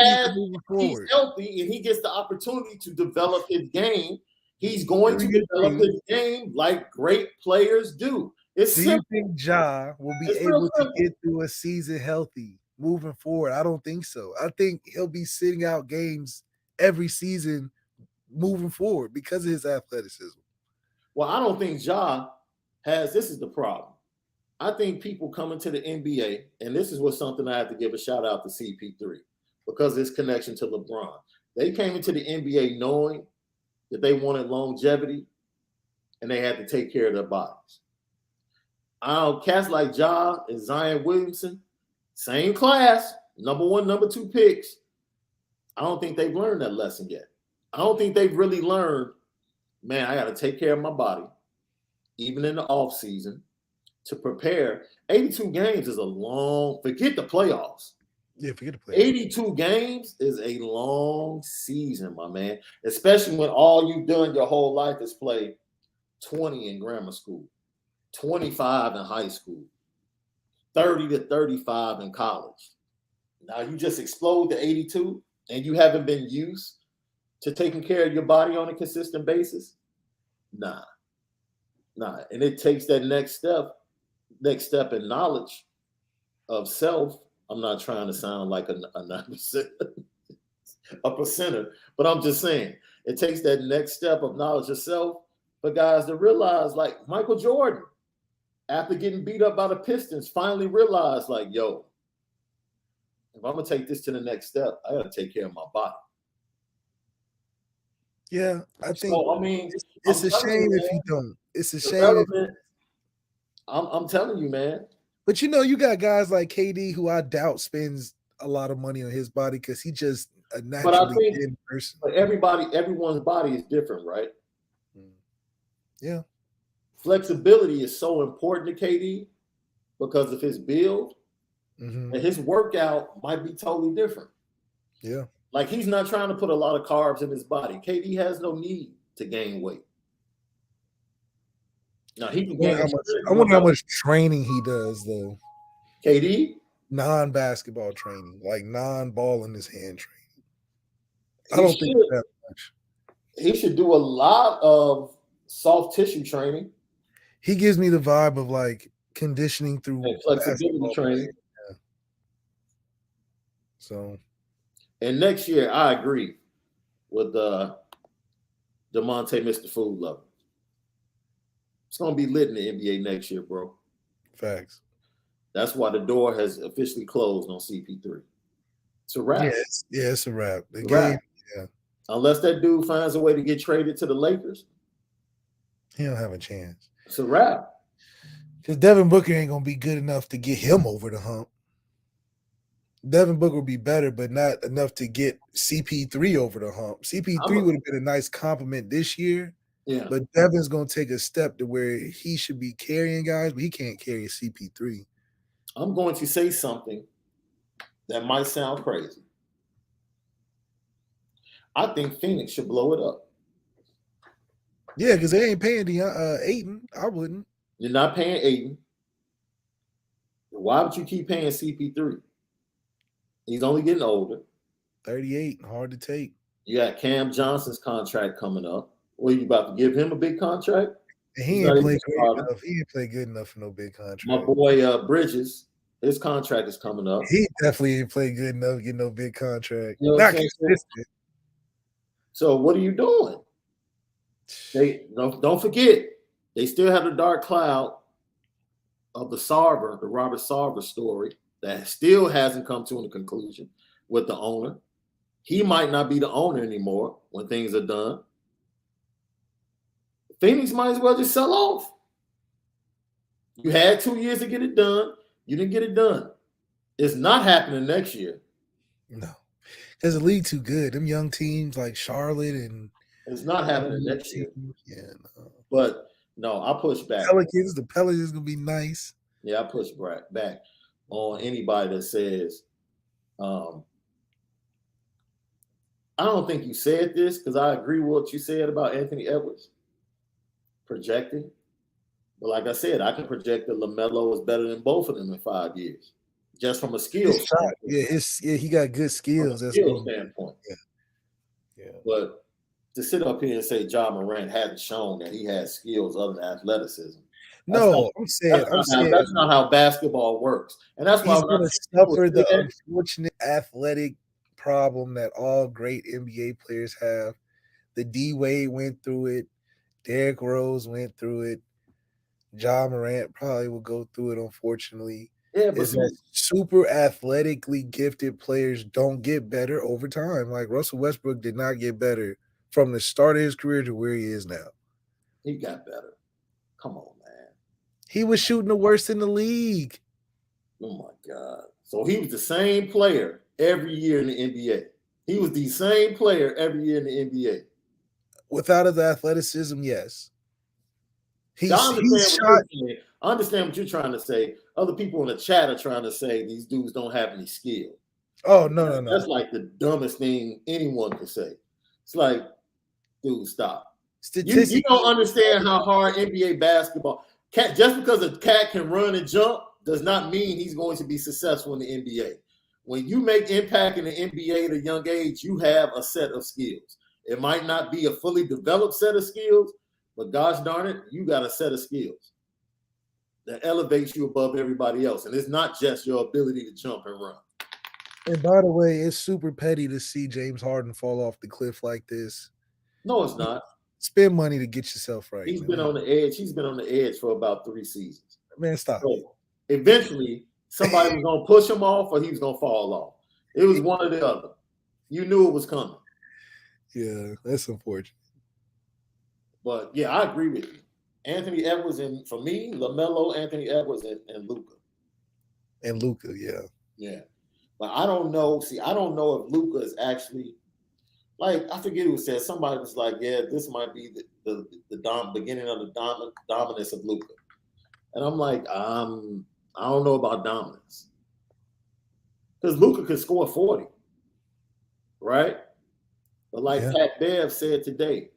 forward? healthy and he gets the opportunity to develop his game, he's going to develop his game like great players do. Do you think Ja will be able to get through a season healthy moving forward? I don't think so. I think he'll be sitting out games every season moving forward because of his athleticism. Well, I don't think Ja has. This is the problem. I think people coming to the NBA, and this is what something I have to give a shout out to CP3 because of his connection to LeBron. They came into the NBA knowing that they wanted longevity and they had to take care of their bodies. Cats like Ja and Zion Williamson, same class, number 1, number 2 picks. I don't think they've learned that lesson yet. I don't think they've really learned, man, I got to take care of my body, even in the off season, to prepare. 82 games is a long, forget the playoffs. Yeah, forget the playoffs. 82 games is a long season, my man, especially when all you've done your whole life is play 20 in grammar school, 25 in high school, 30 to 35 in college. Now you just explode to 82 and you haven't been used to taking care of your body on a consistent basis? Nah. And it takes that next step in knowledge of self. I'm not trying to sound like a 9%, a percenter, but I'm just saying it takes that next step of knowledge of self for guys to realize, like Michael Jordan, after getting beat up by the Pistons, finally realized, like, yo, if I'm going to take this to the next step, I got to take care of my body. Yeah, I think. So, I mean, it's a shame if you don't. It's a shame. I'm telling you, man. But you got guys like KD who I doubt spends a lot of money on his body because he just a naturally thin person. But everyone's body is different, right? Yeah. Flexibility is so important to KD because of his build, and his workout might be totally different. Yeah. Like he's not trying to put a lot of carbs in his body. KD has no need to gain weight. Now he can gain. I wonder how much training he does though. KD? Non-basketball training, like non-ball in his hand training. I don't think that much. He should do a lot of soft tissue training. He gives me the vibe of like conditioning through flexibility training. Yeah. So, and next year, I agree with DeMonte, Mr. Food Lover. It's gonna be lit in the NBA next year, bro. Facts. That's why the door has officially closed on CP3. It's a wrap. Yeah, it's a wrap. The game, wrap. Yeah. Unless that dude finds a way to get traded to the Lakers, he don't have a chance. It's a wrap. Because Devin Booker ain't gonna be good enough to get him over the hump. Devin Booker will be better, but not enough to get CP3 over the hump. CP3 would have been a nice compliment this year. Yeah. But Devin's gonna take a step to where he should be carrying guys, but he can't carry CP3. I'm going to say something that might sound crazy. I think Phoenix should blow it up. Yeah, because they ain't paying Ayton. I wouldn't. You're not paying Ayton. Why would you keep paying CP3? He's only getting older. 38, hard to take. You got Cam Johnson's contract coming up. What, are you about to give him a big contract? And he ain't played good enough. He ain't played good enough for no big contract. My boy Bridges, his contract is coming up. He definitely ain't played good enough to get no big contract. You know Not consistent. So what are you doing? They don't forget, they still have the dark cloud of the Robert Sarver story that still hasn't come to a conclusion with the owner. He might not be the owner anymore when things are done. Phoenix might as well just sell off. You had 2 years to get it done. You didn't get it done. It's not happening next year. No. Because the league too good. Them young teams like Charlotte and it's not happening next year. Yeah, no. But no, I push back. The Pelicans gonna be nice. Yeah, I push back on anybody that says, I don't think you said this because I agree with what you said about Anthony Edwards projecting. But like I said, I can project that LaMelo is better than both of them in 5 years, just from a skill standpoint. Yeah, he got good skills. From a skill standpoint. Yeah. But to sit up here and say Ja Morant hadn't shown that he has skills other than athleticism. That's not how basketball works. And that's why he's going to suffer the unfortunate athletic problem that all great NBA players have. The D Wade went through it. Derrick Rose went through it. Ja Morant probably will go through it, unfortunately. Yeah, but super athletically gifted players don't get better over time. Like Russell Westbrook did not get better from the start of his career to where he is now. He got better. Come on, man. He was shooting the worst in the league. Oh, my God. So he was the same player every year in the NBA. He was the same player every year in the NBA. Without his athleticism, yes. I understand what you're trying to say. Other people in the chat are trying to say these dudes don't have any skill. Oh, no. That's like the dumbest thing anyone could say. It's like, dude, stop. You don't understand how hard NBA basketball. Just because a cat can run and jump does not mean he's going to be successful in the NBA. When you make impact in the NBA at a young age, you have a set of skills. It might not be a fully developed set of skills, but gosh darn it, you got a set of skills that elevates you above everybody else. And it's not just your ability to jump and run. And by the way, it's super petty to see James Harden fall off the cliff like this. No, it's not. Spend money to get yourself right. He's been on the edge. He's been on the edge for about 3 seasons. Man, stop. So eventually, somebody was going to push him off or he was going to fall off. It was one or the other. You knew it was coming. Yeah, that's unfortunate. But, yeah, I agree with you. Anthony Edwards, and for me, LaMelo, Anthony Edwards, and Luka. And Luka, yeah. Yeah. But I don't know. See, I don't know if Luka is actually, like, I forget who said, somebody was like, yeah, this might be the beginning of the dominance of Luka. And I'm like, I don't know about dominance. Because Luka could score 40. Right? But like Pat Bev said today,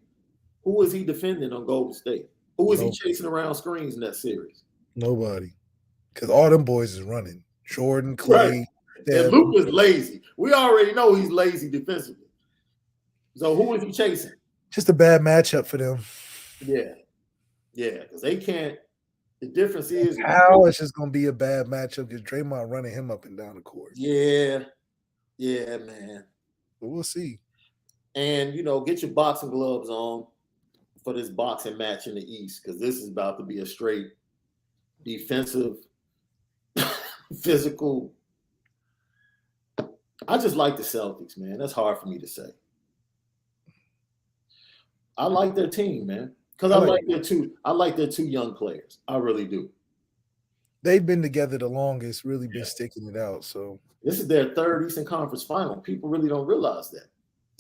who is he defending on Golden State? Who is he chasing around screens in that series? Nobody. Because all them boys is running. Jordan, Clay. Right. And Luka's lazy. We already know he's lazy defensively. So who is he chasing? Just a bad matchup for them. Yeah. Yeah, because they can't. The difference is how it's just going to be a bad matchup because Draymond running him up and down the court. Yeah. Yeah, man. But we'll see. And, get your boxing gloves on for this boxing match in the East because this is about to be a straight defensive, physical. I just like the Celtics, man. That's hard for me to say. I like their team, man, because I like their two young players. I really do. They've been together the longest, really been sticking it out. So this is their third Eastern Conference final. People really don't realize that.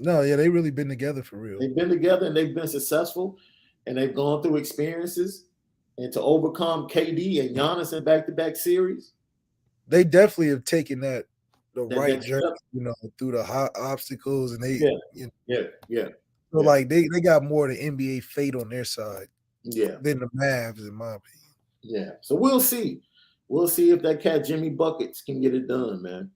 No, yeah, they've really been together for real. They've been together and they've been successful, and they've gone through experiences, and to overcome KD and Giannis in back-to-back series. They definitely have taken the right journey, through the hot obstacles, and Yeah. So like they got more of the NBA fate on their side than the Mavs, in my opinion. Yeah. So we'll see. We'll see if that cat Jimmy Buckets can get it done, man.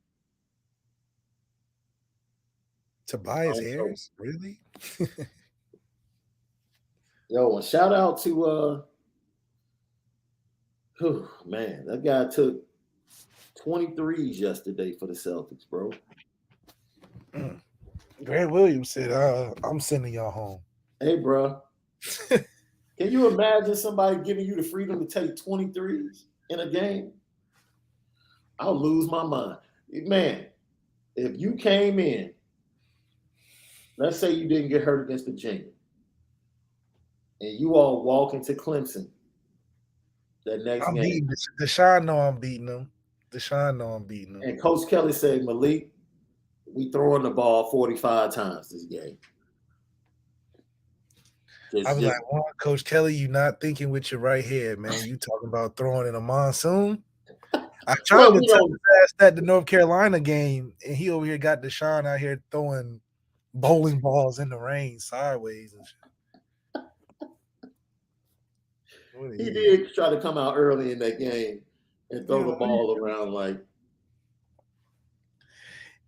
Tobias Harris, really? Yo, and shout out to man, that guy took 23s yesterday for the Celtics, bro. Grant Williams said, I'm sending y'all home. Hey, bro. Can you imagine somebody giving you the freedom to take 23s in a game? I'll lose my mind. Man, if you came in, let's say you didn't get hurt against Virginia, and you all walk into Clemson that next I'm game. beating Deshaun know I'm beating him. Deshaun know I'm beating him. And Coach Kelly said, Malik, we throwing the ball 45 times this game. I was like, Coach Kelly, you not thinking with your right head, man. You talking about throwing in a monsoon? I tried to tell his ass that the North Carolina game, and he over here got Deshaun out here throwing bowling balls in the rain sideways and shit. He did try to come out early in that game and throw the ball around like.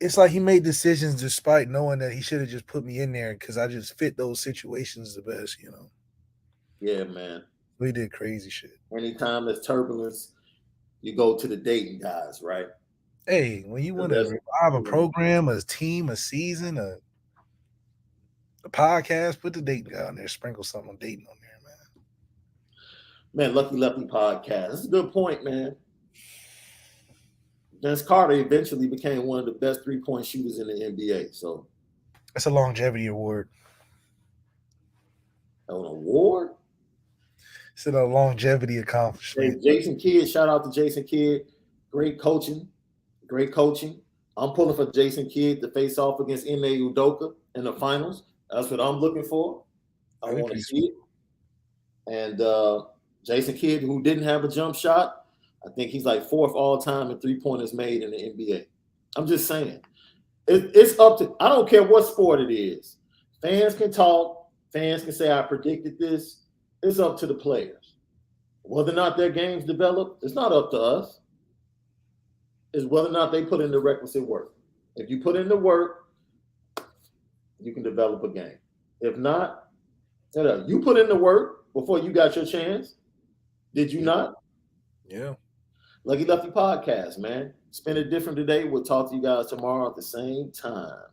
It's like he made decisions despite knowing that he should have just put me in there because I just fit those situations the best, you know. Yeah, man. We did crazy shit. Anytime there's turbulence, you go to the Dayton guys, right? Hey, when you want to revive a program, a team, a season, a podcast, put the Dayton guy on there, sprinkle something on Dayton on there, man. Man, Lefty Podcast. That's a good point, man. Vince Carter eventually became one of the best three-point shooters in the NBA. So that's a longevity award. An award? It's a longevity accomplishment. Hey, Jason Kidd, shout out to Jason Kidd. Great coaching. Great coaching. I'm pulling for Jason Kidd to face off against Ime Udoka in the finals. That's what I'm looking for. I want to see it. And Jason Kidd, who didn't have a jump shot, I think he's like fourth all time in three-pointers made in the NBA. I'm just saying. It's up to – I don't care what sport it is. Fans can talk. Fans can say, I predicted this. It's up to the players. Whether or not their games develop, it's not up to us. It's whether or not they put in the requisite work. If you put in the work, you can develop a game. If not, you put in the work before you got your chance. Did you not? Yeah. Lefty Podcast, man. Spend it different today. We'll talk to you guys tomorrow at the same time.